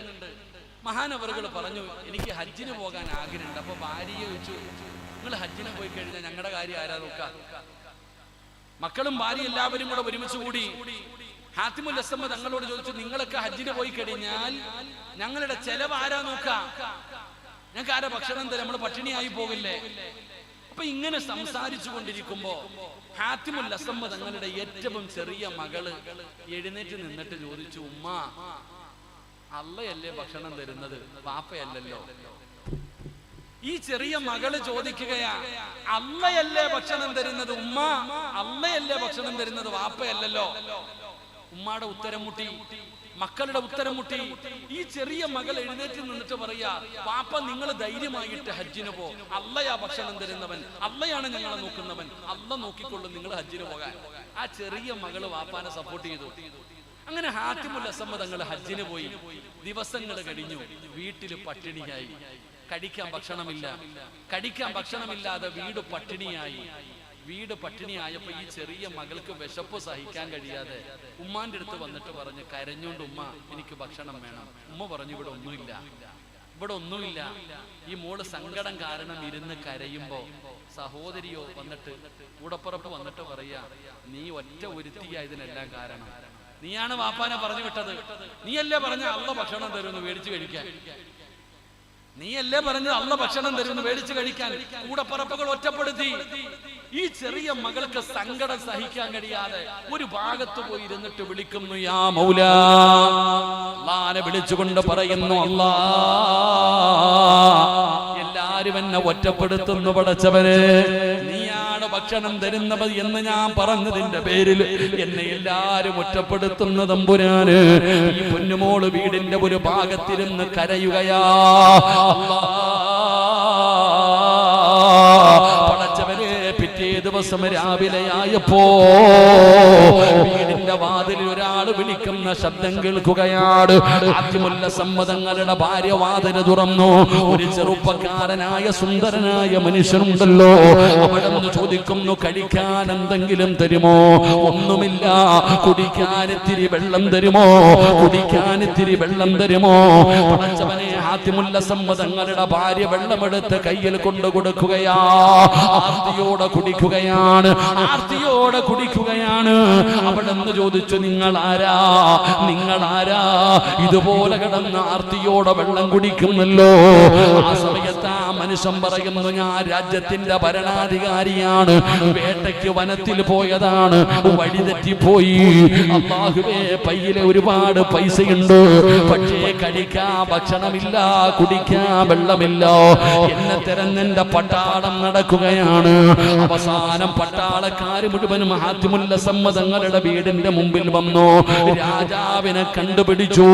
മഹാനവറുകൾ പറഞ്ഞു, എനിക്ക് ഹജ്ജിന് പോകാൻ ആഗ്രഹമുണ്ട്. അപ്പൊ ഭാര്യയെ ചോദിച്ചു, നിങ്ങൾ ഹജ്ജിന് പോയി കഴിഞ്ഞാൽ ഞങ്ങളുടെ കാര്യം ആരാ നോക്കാം? മക്കളും ഭാര്യ എല്ലാവരും കൂടെ ഒരുമിച്ച് കൂടി ഹാത്തിമുൽ അസം തങ്ങളോട് ചോദിച്ചു, നിങ്ങളൊക്കെ ഹജ്ജിന് പോയി കഴിഞ്ഞാൽ ഞങ്ങളുടെ ചെലവ് ആരാ നോക്കാം? ഞങ്ങൾക്ക് ആരാ ഭക്ഷണം തരാം? നമ്മൾ പട്ടിണിയായി പോകില്ലേ? അപ്പൊ ഇങ്ങനെ സംസാരിച്ചു കൊണ്ടിരിക്കുമ്പോ ഹാത്തിമുൽ അസം തങ്ങളുടെ ഏറ്റവും ചെറിയ മകള് എഴുന്നേറ്റ് നിന്നിട്ട് ചോദിച്ചു, ഉമ്മ, അള്ളയല്ലേ ഭക്ഷണം തരുന്നത്, വാപ്പയല്ലല്ലോ. ഈ ചെറിയ മകള് ചോദിക്കുകയാ, അള്ളയല്ലേ ഭക്ഷണം തരുന്നത് ഉമ്മ, അള്ളയല്ലേ ഭക്ഷണം തരുന്നത്, വാപ്പയല്ലല്ലോ. ഉമ്മയുടെ ഉത്തരം മുട്ടി, മക്കളുടെ ഉത്തരം മുട്ടി. ഈ ചെറിയ മകൾ എഴുന്നേറ്റ് നിന്നിട്ട് പറയാ, വാപ്പ നിങ്ങൾ ധൈര്യമായിട്ട് ഹജ്ജിന് പോ, അള്ളയാ ഭക്ഷണം തരുന്നവൻ, അള്ളയാണ് ഞങ്ങളെ നോക്കുന്നവൻ, അള്ള നോക്കിക്കൊള്ളും, നിങ്ങൾ ഹജ്ജിന് പോകാൻ. ആ ചെറിയ മകള് വാപ്പാനെ സപ്പോർട്ട് ചെയ്തു. അങ്ങനെ ഹാത്തിമുൽ അസം തങ്ങൾ ഹജ്ജിന് പോയി. ദിവസങ്ങൾ കഴിഞ്ഞു, വീട്ടില് പട്ടിണിയായി, കഴിക്കാൻ ഭക്ഷണമില്ലാതെ വീട് പട്ടിണിയായി. വീട് പട്ടിണിയായപ്പോ ഈ ചെറിയ മകൾക്ക് വിശപ്പ് സഹിക്കാൻ കഴിയാതെ ഉമ്മാന്റെ അടുത്ത് വന്നിട്ട് പറഞ്ഞു, കരഞ്ഞോണ്ട്, ഉമ്മ എനിക്ക് ഭക്ഷണം വേണം. ഉമ്മ പറഞ്ഞു, ഇവിടെ ഒന്നുമില്ല. ഈ മോള് സങ്കടം കാരണം ഇരുന്ന് കരയുമ്പോ സഹോദരിയോ വന്നിട്ട്, കൂടപ്പുറപ്പ് വന്നിട്ട് പറയാ, നീ ഒറ്റ ഒരുത്തിയാ ഇതിനെല്ലാം കാരണം, നീയാണ് വാപ്പാനെ പറഞ്ഞു വിട്ടത്, നീയല്ലേ പറഞ്ഞ അള്ള ഭക്ഷണം തരുമെന്ന് മേടിച്ചു കഴിക്കാൻ, നീയല്ലേ പറഞ്ഞത് അള്ള ഭക്ഷണം തരുമെന്ന് മേടിച്ചു കഴിക്കാൻ. കൂടപ്പറപ്പുകൾ ഒറ്റപ്പെടുത്തി. ഈ ചെറിയ മകൾക്ക് സങ്കടം സഹിക്കാൻ കഴിയാതെ ഒരു ഭാഗത്ത് പോയി ഇരുന്നിട്ട് വിളിക്കുന്നു, യാ മൗലാ, അല്ലാഹനെ വിളിച്ചുകൊണ്ട് പറയുന്നു, അല്ലാ, എല്ലാരും എന്നെ ഒറ്റപ്പെടുത്തുന്നു, പടച്ചവനെ, നീയാണ് ഭക്ഷണം തരുന്നവർ എന്ന് ഞാൻ പറഞ്ഞതിന്റെ പേരിൽ എന്നെ എല്ലാരും ഒറ്റപ്പെടുത്തുന്ന തമ്പുരാന്. ഈ പൊന്നുമോള് വീടിന്റെ ഒരു ഭാഗത്തിരുന്ന് കരയുകയാ. പടച്ചവനെ, പിറ്റേ ദിവസം രാവിലെ ആയപ്പോ വീടിന്റെ വാതിലിൽ ഒരാൾ വിളിക്കുന്ന ശബ്ദം കേൾക്കുകയാണ്. ആദ്യമുല്ല സമ്മതങ്ങളുടെ ഭാര്യ വാതിൽ തുറന്നു. ഒരു ചെറുപ്പക്കാരനായ സുന്ദരനായ മനുഷ്യനുണ്ടല്ലോ, അവിടെ നിന്ന് ചോദിക്കുന്നു, കഴിക്കാൻ എന്തെങ്കിലും തരുമോ? ഒന്നുമില്ല. കുടിക്കാൻ ഇത്തിരി വെള്ളം തരുമോ? കുടിക്കാൻ ഇത്തിരി വെള്ളം തരുമോ? പടച്ചവനെ, ആദ്യമുല്ല സമ്മതങ്ങളുടെ ഭാര്യ വെള്ളമെടുത്ത് കയ്യിൽ കൊണ്ടു കൊടുക്കുകയാ. ആർത്തിയോടെ കുടിക്കുകയാണ്, ആർത്തിയോടെ കുടിക്കുകയാണ്. അവിടെ നിന്ന് ചോദിച്ചു, നിങ്ങൾ ആരാ? നിങ്ങൾ ആരാ? ഇതുപോലെ കിടന്ന് ആർത്തിയോടെ വെള്ളം കുടിക്കുന്നല്ലോ. ആ സമയത്ത് ആ മനുഷ്യൻ പറയുന്നു, ഞാൻ രാജ്യത്തിന്റെ ഭരണാധികാരിയാണ്, വേട്ടയ്ക്ക് വനത്തിൽ പോയതാണ്, വഴിതെറ്റിപ്പോയി. അല്ലാഹുവേ, പയ്യിലെ ഒരുപാട് പൈസയുണ്ട്, പക്ഷേ കഴിക്കാൻ ഭക്ഷണമില്ല, കുടിക്കാൻ വെള്ളമില്ല. എന്നെ തെരഞ്ഞെന്റെ പട്ടാളം നടക്കുകയാണ്. അവസാനം പട്ടാളക്കാര് മുഴുവനും ആദ്യമുല്ല സമ്മതങ്ങളുടെ വീടിന്റെ മുമ്പിൽ വന്നു. രാജാവിനെ കണ്ടുപിടിച്ചു.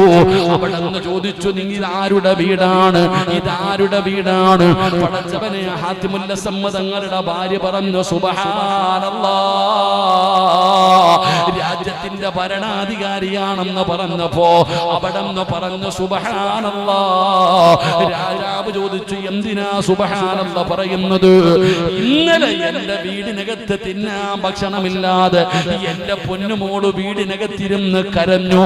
അവിടെ നിന്ന് ചോദിച്ചു, നിങ്ങൾ ആരുടെ വീടാണ്? ഇതാരുടെ വീടാണ്? പടച്ചവനെ, ആദ്യമുല്ല സമ്മതങ്ങളുടെ ഭാര്യ പറഞ്ഞു, സുബ്ഹാനല്ലാഹ്, രാജ്യത്തിന്റെ ഭരണാധികാരിയാണെന്ന് പറഞ്ഞപ്പോ അവിടെ നിന്ന് പറഞ്ഞു, സുബ്ഹാനല്ലാഹ്. രാജാവ് ചോദിച്ചു, എന്തിനാ സുബ്ഹാനല്ലാഹ് പറയുന്നത്? ഇന്നലെ എന്റെ വീടിനകത്ത് തിന്നാൻ ഭക്ഷണമില്ലാതെ എന്റെ പൊന്നുമോള് വീടിനകത്തിരുന്ന് കരഞ്ഞു.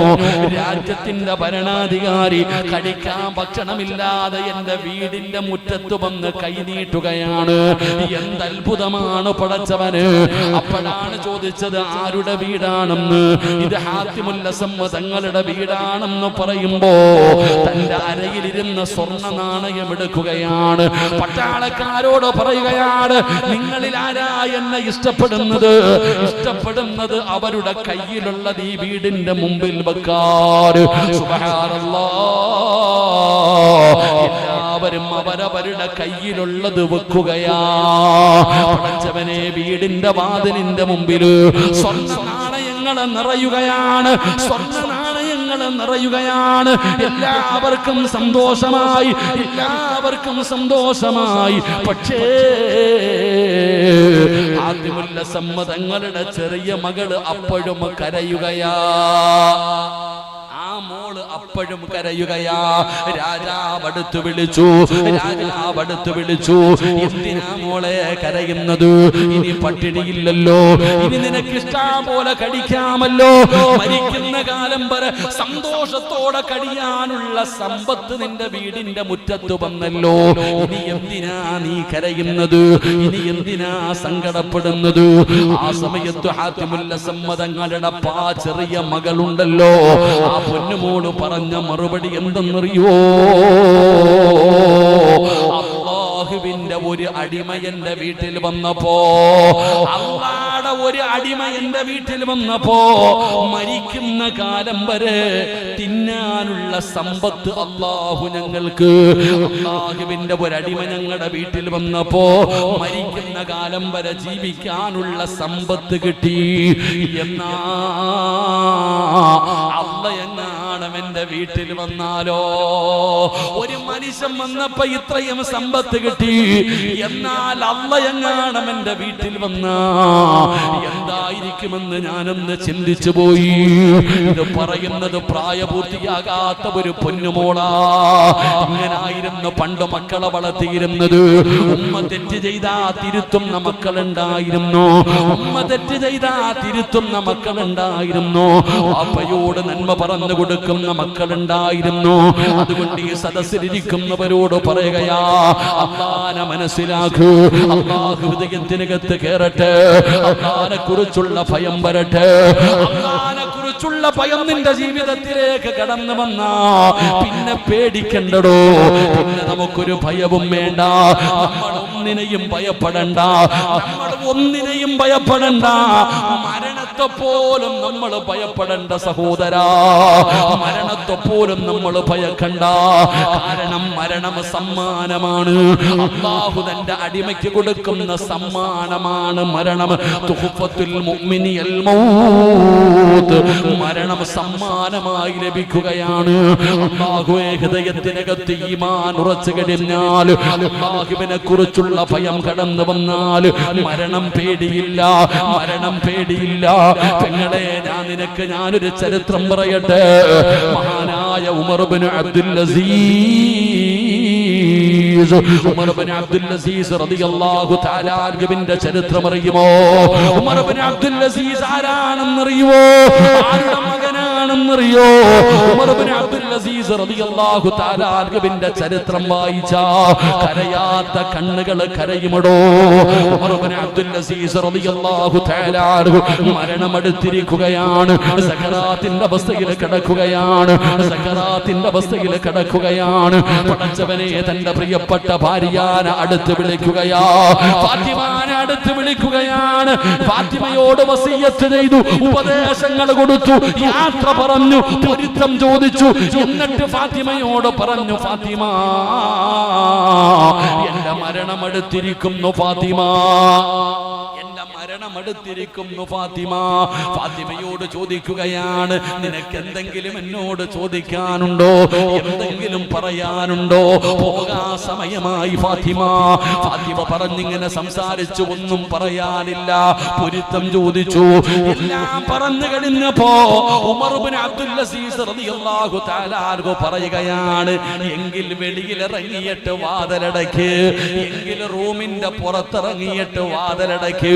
രാജ്യത്തിന്റെ ഭരണാധികാരി കഴിക്കാൻ ഭക്ഷണമില്ലാതെ എന്റെ വീടിന്റെ മുറ്റത്ത് വന്ന് കൈനീട്ടുകയാണ്. എന്തത്ഭുതമാണ് പടച്ചവന്. അപ്പോഴാണ് ചോദിച്ചത്, ആരുടെ വീടാണെന്ന്. ഇത് ഹാത്തിമുല്ല സമ്മതങ്ങളുടെ വീടാണെന്ന് പറയുമ്പോ തന്റെ അരയിലിരുന്ന സ്വർണ്ണ നാണയം എടുക്കുകയാണ്. പട്ടാളക്കാരോട് പറയുകയാണ്, നിങ്ങളിൽ ആരാ എന്നെ ഇഷ്ടപ്പെടുന്നത്? ഇഷ്ടപ്പെടുന്നത് അവരുടെ കയ്യിലുള്ളത് ഈ വീടിന്റെ മുമ്പിൽ വെക്കാറ്. സുബ്ഹാനല്ലാഹ്, എല്ലാവരും അവരവരുടെ കയ്യിലുള്ളത് വെക്കുകയാ. പടച്ചവനെ, വീടിന്റെ വാതിലിന്റെ മുമ്പില് സ്വർണ്ണ നാണയങ്ങൾ നിറയുകയാണ്, സ്വർണ്ണ നാണയങ്ങൾ നിറയുകയാണ്. എല്ലാവർക്കും സന്തോഷമായി, എല്ലാവർക്കും സന്തോഷമായി. പക്ഷേ ആദ്യമുല്ല സമ്മതങ്ങളുടെ ചെറിയ മകള് അപ്പോഴും കരയുകയാ. മോള് അപ്പോഴും കരയുകയാ. രാജാവ് അടുത്ത് വിളിച്ചു, രാജാവ് അടുത്ത് വിളിച്ചു, എന്തിനാ മോളെ കരയുന്നത്? ഇനി പട്ടിണിയില്ലല്ലോ, ഇനി നിനക്ക് ഇഷ്ടം പോലെ കഴിക്കാമല്ലോ, മരിക്കുന്ന കാലം വരെ സന്തോഷത്തോടെ കഴിയാനുള്ള സമ്പത്ത് നിന്റെ വീടിന്റെ മുറ്റത്ത് വന്നല്ലോ. ഇനി എന്തിനാ നീ കരയുന്നത്? ഇനി എന്തിനാ സങ്കടപ്പെടുന്നത്? ആ സമയത്ത് ഹാത്തിമുല്ല സമ്മതങ്ങളുടെ ചെറിയ മകളുണ്ടല്ലോ, ആ പൊന്നുമോള് പറഞ്ഞ മറുപടി എന്തെന്നറിയോ? അല്ലാഹുവിന്റെ ഒരു അടിമ എന്റെ വീട്ടിൽ വന്നപ്പോ, അല്ലാഹുവിന്റെ ഒരു അടിമ എന്റെ വീട്ടിൽ വന്നപ്പോ മരിക്കുന്ന കാലം വരെ തിന്നാനുള്ള സമ്പത്ത് അല്ലാഹു ഞങ്ങൾക്ക്, അല്ലാഹുവിന്റെ ഒരു അടിമ ഞങ്ങളുടെ വീട്ടിൽ വന്നപ്പോ മരിക്കുന്ന കാലം വരെ ജീവിക്കാനുള്ള സമ്പത്ത് കിട്ടി. എന്നാ അല്ലാഹ് എന്റെ വീട്ടിൽ വന്നാലോ? ഒരു മനുഷ്യൻ വന്നപ്പോ ഇത്രയും സമ്പത്ത് കിട്ടി, എന്നാൽ അല്ലാഹ് എങ്ങാനും എന്റെ വീട്ടിൽ വന്നാ എന്തായിരിക്കുമെന്ന് ഞാനൊന്ന് ചിന്തിച്ചു പോയി. ഇത് പറയുന്നത് പ്രായപൂർത്തിയാകാത്ത ഒരു പൊന്നുമോളാ. ഇങ്ങനായിരുന്നു പണ്ട് മക്കളെ വളർത്തിയിരുന്നത്. ഉമ്മ തെറ്റ് ചെയ്താ തിരുത്തുന്ന മക്കളുണ്ടായിരുന്നു, ഉമ്മ തെറ്റ് ചെയ്താ തിരുത്തുന്ന മക്കളുണ്ടായിരുന്നു, അപ്പയോട് നന്മ പറഞ്ഞു കൊടുക്കുന്ന മക്കളുണ്ടായിരുന്നു. അതുകൊണ്ട് ഈ സദസ്സിലിരിക്കുന്നവരോട് പറയുകയാ, അല്ലാഹനെ മനസ്സിലാക്കൂ, അല്ലാഹു ഹൃദയത്തിനകത്ത് കേറട്ടെ, അല്ലാഹനെ കുറിച്ചുള്ള ഭയം വരട്ടെ. അല്ലാഹനെ കുറിച്ചുള്ള ഭയം നിന്റെ ജീവിതത്തിലേക്ക് കടന്നു വന്നാ പിന്നെ പേടിക്കണ്ടടോ, പിന്നെ നമുക്കൊരു ഭയവും വേണ്ട. നമ്മൾ ഒന്നിനെയും ഭയപ്പെടണ്ട, നമ്മൾ ഒന്നിനെയും ഭയപ്പെടണ്ട. മരണത്തെ പോലും നമ്മൾ ഭയപ്പെടേണ്ട സഹോദരാ, മരണത്തെ പോലും നമ്മൾ ഭയക്കണ്ട. കാരണം മരണം സമ്മാനമാണ്, അല്ലാഹു തന്റെ അടിമയ്ക്ക് കൊടുക്കുന്ന സമ്മാനമാണ് മരണം. തുഹ്ഫത്തുൽ മുഅ്മിനിൽ മൗത്ത്, മരണം സമ്മാനമായി ലഭിക്കുകയാണ്. അല്ലാഹുവേ, ഹൃദയത്തിനകത്ത് ഈമാൻ ഉറച്ചു കഴിഞ്ഞാൽ അല്ലാഹുവിനെ കുറിച്ചുള്ള കുറിച്ചുള്ള ഭയം കടന്നു വന്നാൽ മരണം പേടിയില്ല, മരണം പേടിയില്ല. പെങ്ങളെ, ഞാനൊരു ചരിത്രം പറയട്ടെ. മഹാനായ ഉമർ ഇബ്നു അബ്ദുൽ അസീസ്, ഉമർ ഇബ്നു അബ്ദുൽ അസീസ് റളിയല്ലാഹു തആല അൻഹുവിന്റെ ചരിത്രം അറിയുമോ? ഉമർ ഇബ്നു അബ്ദുൽ അസീസ് ആരാണെന്നറിയുമോ? ആരുടെ മകനാണെന്നറിയോ? ഉമർ ഇബ്നു അബ്ദുൽ അസീസ് റളിയല്ലാഹു തആല അൻഹുവിന്റെ ചരിത്രം വായിച്ചാ കരയാത്ത കണ്ണുകൾ കരയുമടോ. ഉമർ ഇബ്നു അബ്ദുൽ അസീസ് റളിയല്ലാഹു തആല അൻഹു മരണമടുത്തിരിക്കുകയാണ്, സക്കറാത്തിന്റെ അവസ്ഥയിൽ കിടക്കുകയാണ്, സക്കറാത്തിന്റെ അവസ്ഥയിൽ കിടക്കുകയാണ്. പടച്ചവനെ, തന്റെ പ്രിയപ്പെട്ട ഭാര്യനെ അടുത്ത് വിളിക്കുകയാ, ഫാത്തിമാനെ അടുത്ത് വിളിക്കുകയാണ്. ഫാത്തിമയോട് വസിയ്യത്ത് ചെയ്തു, ഉപദേശങ്ങൾ കൊടുത്തു, യാത്ര പറഞ്ഞു, പൊരുത്തം ചോദിച്ചു. എന്നിട്ട് ഫാത്തിമയോട് പറഞ്ഞു, ഫാത്തിമ, എന്റെ മരണം അടുത്തിരിക്കുന്നു ഫാത്തിമ, എന്റെ മരണം അടുത്തിരിക്കുന്നു ഫാത്തിമ. ഫാത്തിമയോട് ചോദിക്കുകയാണ്, നിനക്ക് എന്തെങ്കിലും എന്നോട് ചോദിക്കാനുണ്ടോ? എന്തെങ്കിലും പറയാനുണ്ടോ? പോകാ സമയമായി ഫാത്തിമ. ഫാത്തിമ പറഞ്ഞിങ്ങനെ സംസാരിച്ചു, ഒന്നും പറയാനില്ല. പൊരുത്തം ചോദിച്ചു, എല്ലാം പറഞ്ഞു കഴിഞ്ഞപ്പോ ഉമർ ഇബ്നു അബ്ദുൽ അസീസ് റളിയല്ലാഹു തആല അൻഹു പറയുകയാണ്, എങ്കിൽ വെളിയിലിറങ്ങിയിട്ട് വാതിലടയ്ക്ക്, എങ്കിൽ റൂമിന്റെ പുറത്തിറങ്ങിയിട്ട് വാതിലടയ്ക്ക്.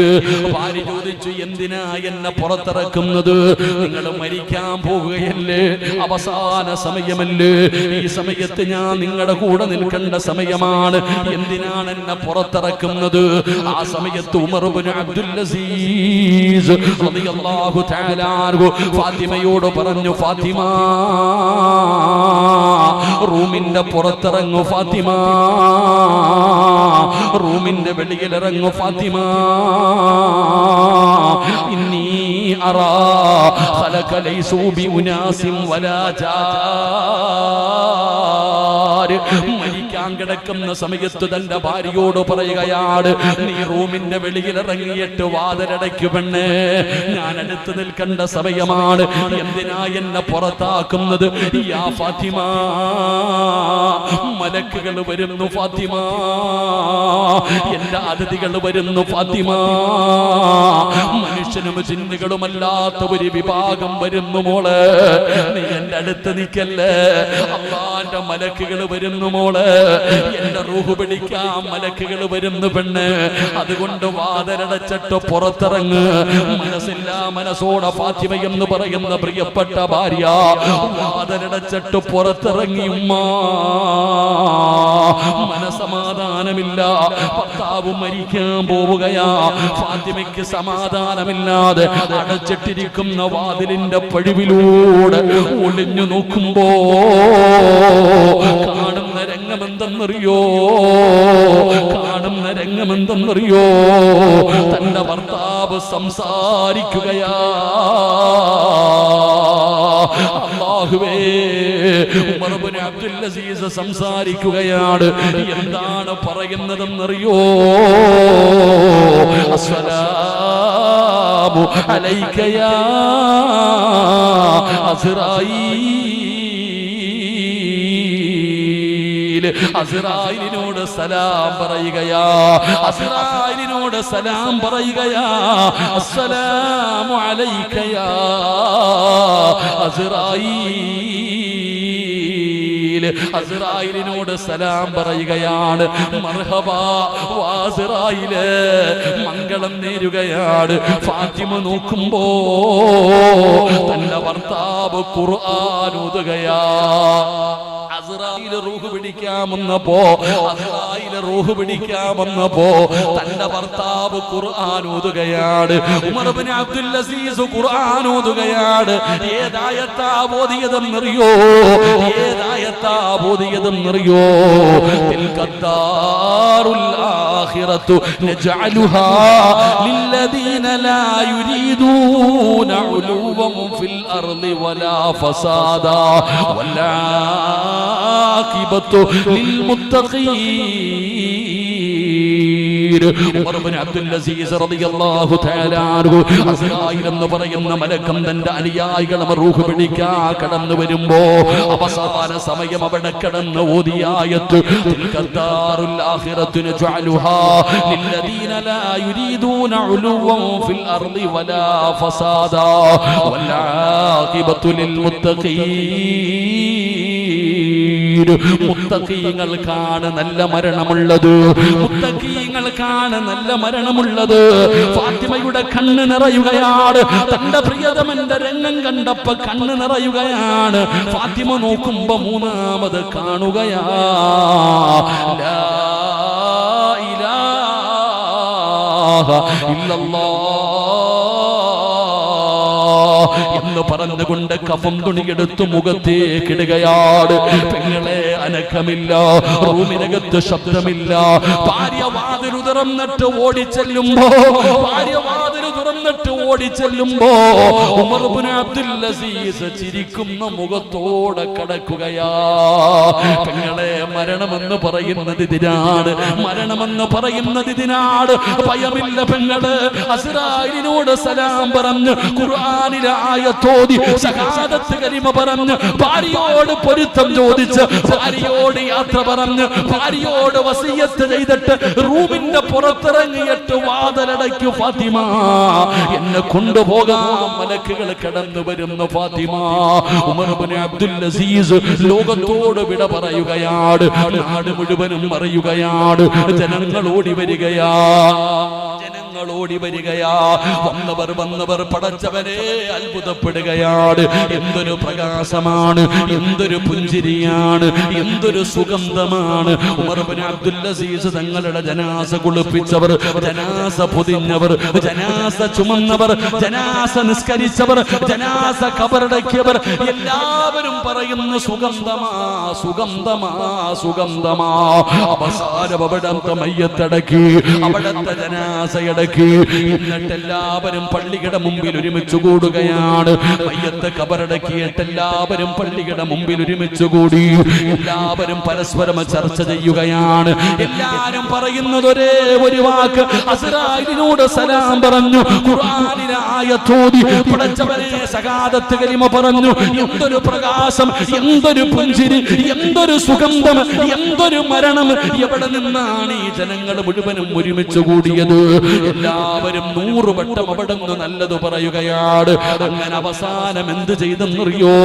ഭാര്യ ചോദിച്ചു, എന്തിനാ എന്നെ പുറത്തിറക്കുന്നത്? നിങ്ങൾ മരിക്കാൻ പോവുകയല്ലേ, അവസാന സമയമല്ലേ, ഈ സമയത്ത് ഞാൻ നിങ്ങളുടെ കൂടെ നിൽക്കേണ്ട സമയമാണ്, എന്തിനാണ് എന്നെ പുറത്തിറക്കുന്നത്? ആ സമയത്ത് ഉമർ ഇബ്നു അബ്ദുൽ അസീസ് റളിയല്ലാഹു തആല അൻഹു ഫാത്തിമയോട് പറഞ്ഞു, ഫാത്തിമ, റൂമിന്റെ പുറത്തിറങ്ങു ഫാത്തിമ, റൂമിന്റെ വെളിയിലിറങ്ങു ഫാത്തിമ. ഇന്നി അറാ ഖലക ലൈസു ബി ഉനാസിൻ വലാ ജാർ. മരിക്കാൻ കിടക്കുന്ന സമയത്ത് തന്റെ ഭാര്യയോട് പറയുകയാണ്, നീ റൂമിന്റെ വെളിയിൽ ഇറങ്ങിയിട്ട് വാതിലടയ്ക്കു പെണ്ണേ, ഞാൻ അടുത്ത് നിൽക്കേണ്ട സമയമാണ്, എന്തിനാ എന്നെ പുറത്താക്കുന്നത്? യാ ഫാത്തിമ, മലക്കുകൾ വരുന്നു ഫാത്തിമ, എന്റെ അതിഥികൾ വരുന്നു ഫാത്തിമ, മനുഷ്യനും ജിന്നുകളുമല്ലാത്ത ഒരു വിഭാഗം വരുന്നു മോളെ, നീ എന്റെ അടുത്ത് നിൽക്കല്ലേ, അല്ലാഹുവിന്റെ മലക്കുകൾ വരുന്നു മോളെ, എന്റെ റൂഹ് പിടിക്കാൻ മലക്കുകൾ വരുന്നു പെണ്ണ്, അതുകൊണ്ട് വാതിലടച്ചിട്ട് പുറത്തിറങ്ങ്. മനസ്സില്ല മനസ്സോടെ ഫാത്തിമ എന്ന് പറയുന്ന പ്രിയപ്പെട്ട ഭാര്യ വാതിലടച്ചിട്ട് പുറത്തിറങ്ങി. ഉമ്മ, മനസമാധാനമില്ല, ഭർത്താവ് മരിക്കാൻ പോവുകയാ. ഫാത്തിമയ്ക്ക് സമാധാനമില്ലാതെ അടച്ചിട്ടിരിക്കുന്ന വാതിലിന്റെ പഴിവിലൂടെ ഒളിഞ്ഞു നോക്കുമ്പോ കാണുന്ന രംഗമെന്തെന്നറിയോ? കാണുന്ന രംഗമെന്തെന്നറിയോ? തന്റെ ഭർത്താവ് സംസാരിക്കുകയാ. അല്ലാഹുവേ, ഉമർ ഇബ്നു അബ്ദുൽ അസീസ് സംസാരിക്കുകയാണ്. എന്താണ് പറയുന്നതെന്നറിയോ? അസ്സലാമു അലൈക യാ അസ്റായീൽ. അസ്റായീലിനോട് സലാം പറയുകയാ, അസ്റായീലിനോട് സലാം പറയുകയാ. അസ്സലാമു അലൈക യാ അസ്റായീൽ. അസ്റായീലിനോട് സലാം പറയുകയാണ്. മർഹബാ വാസ്റായീല്, മംഗളം നേരുകയാണ്. ഫാത്തിമ നോക്കുമ്പോ തന്റെ ഭർത്താവ് ഖുർആൻ ഓതുകയാ. അസ്റായീൽ റൂഹ് പിടിക്കാമെന്നപ്പോ, അസ്റായീൽ റൂഹ് പിടിക്കാമെന്നപ്പോ തന്റെ ഭർത്താവ് ഖുർആൻ ഓതുകയാണ്. ഉമർ ഇബ്നു അബ്ദുൽ അസീസ് ഖുർആൻ ഓതുകയാണ്. ഏതായത്താ ഓതിയതെന്നറിയോ? ഏതായത്താ ഓതിയതെന്നറിയോ? തിൽകദ്ദാറുൽ ആഖിറത്തു നജഅലുഹാ ലില്ലദീന ലാ യുരീദൂന ഉലുവൻ ഫിൽ അർളി വലാ ഫസാദാ വലാ ആഖിബത്തു ലിൽമുത്തഖീൻ. ഉമർ ഇബ്നു അബ്ദുൽ അസീസ് റളിയല്ലാഹു തആല അൻഹു അസ്റായിൽ എന്ന് പറയുന്ന മലക്കം തന്റെ അനുയായികളെ റൂഹ് പിടിക്കാൻ കടന്നു വരുമ്പോ അവസാന സമയം അവിടെ കടന്ന് ഓതിയ ആയത്ത് തിൽകദ്ദാറുൽ ആഖിറത്തു നജഅലുഹാ ലില്ലദീന ലാ യുരീദൂന ഉലുവൻ ഫിൽ അർളി വലാ ഫസാദാ വൽ ആഖിബത്തു ലിൽ മുത്തഖീൻ. മുത്തഖീങ്ങൾക്കാണ് നല്ല മരണമുള്ളത്. മുത്തഖീങ്ങൾക്കാണ് നല്ല മരണമുള്ളത്. ഫാത്തിമയുടെ കണ്ണ് നിറയുകയാണ്. തന്റെ പ്രിയതമന്റെ രംഗം കണ്ടപ്പോ കണ്ണ് നിറയുകയാണ്. ഫാത്തിമ നോക്കുമ്പോ മൂന്നാമത് കാണുകയാ ലാ ഇലാഹ ഇല്ലല്ലാഹ് എന്ന് പറഞ്ഞുകൊണ്ട് കഫം തുണിയെടുത്ത് മുഖത്തേക്കിടുകയാണ്. പെങ്ങളെ അനക്കമില്ല, റൂമിനകത്ത് ശബ്ദമില്ല. ഭാര്യ വാതിൽ തുറന്നിട്ട് ഓടിച്ചെല്ലുമ്പോ ഉമർ ഇബ്നു അബ്ദുൽ അസീസ് ചിരിക്കുന്ന മുഖത്തോടെ കടക്കുകയാ. പെങ്ങളെ മരണമെന്ന് പറയുന്നത് ഇതിനാണ്, മരണമെന്ന് പറയുന്നത് ഇതിനാണ്. ഭയമില്ല പെങ്ങള്. അസ്റായിലിനോട് സലാം പറഞ്ഞ് ഖുർആനിലെ ആയത്തോതി ശഹാദത്ത് കലിമ പറഞ്ഞ് ഭാര്യയോട് പൊരുത്തം ചോദിച്ച് ഭാര്യയോട് യാത്ര പറഞ്ഞ് ഭാര്യയോട് വസിയത്ത് ചെയ്തിട്ട് റൂമിന്റെ പുറത്തിറങ്ങിയിട്ട് വാതിലടയ്ക്കു ഫാത്തിമ, എന്നെ കൊണ്ടുപോകാൻ മലക്കുകൾ കടന്നു വരുന്നു ഫാത്തിമ. ഉമർ ഇബ്നു അബ്ദുൽ അസീസ് ലോകത്തോട് വിട പറയുകയാണ്. നാട് മുഴുവനും അറിയുകയാണ്. ജനങ്ങൾ ഓടി വരികയാ. വന്നവർ പടച്ചവരെ അത്ഭുതപ്പെടുകയാണ്. എന്തൊരു പ്രകാശമാണ്, എന്തൊരു പുഞ്ചിരിയാണ്, എന്തൊരു സുഗന്ധമാണ്. ഉമർ ഇബ്നു അബ്ദുൽ അസീസ് തങ്ങളുടെ ജനാസ കുളിപ്പിച്ചവർ, ജനാസ പൊതിഞ്ഞവർ, ജനാസ ചുമന്നവർ, ജനാസ നിസ്കരിച്ചവർ, ജനാസ കബറടക്കിയവർ എല്ലാവരും പറയുന്നു സുഗന്ധമാ സുഗന്ധമാ സുഗന്ധമാ. അവസാനം അവിടത്തെ മയ്യത്തടക്കി, അവിടത്തെ ജനാസയടക്കി. എന്നിട്ട് എല്ലാവരും പള്ളിയുടെ മുമ്പിൽ ഒരുമിച്ച് കൂടുകയാണ്. മയ്യത്ത് കബറടക്കിയിട്ട് എല്ലാവരും പള്ളിയുടെ മുമ്പിൽ ഒരുമിച്ച് കൂടി. എല്ലാവരും പരസ്പരം ചർച്ച ചെയ്യുകയാണ്. എല്ലാരും പറയുന്നത് ഒരേ ഒരു വാക്ക്. അസ്റായിലിനോട് സലാം പറഞ്ഞു, ഖുർആനിലെ ആയത്തോതി പടച്ചവനെ ശഹാദത്ത് കലിമ പറഞ്ഞു. എന്തൊരു പ്രകാശം, എന്തൊരു പുഞ്ചിരി, എന്തൊരു സുഗന്ധം, എന്തൊരു മരണം. എവിടെ നിന്നാണ് ഈ ജനങ്ങൾ മുഴുവനും ഒരുമിച്ച് കൂടിയത്? എല്ലാവരും 100 വട്ടം അവിടെ നിന്ന് നല്ലത് പറയുകയാണ്. അങ്ങനെ അവസാനം എന്ത് ചെയ്തെന്നറിയോ?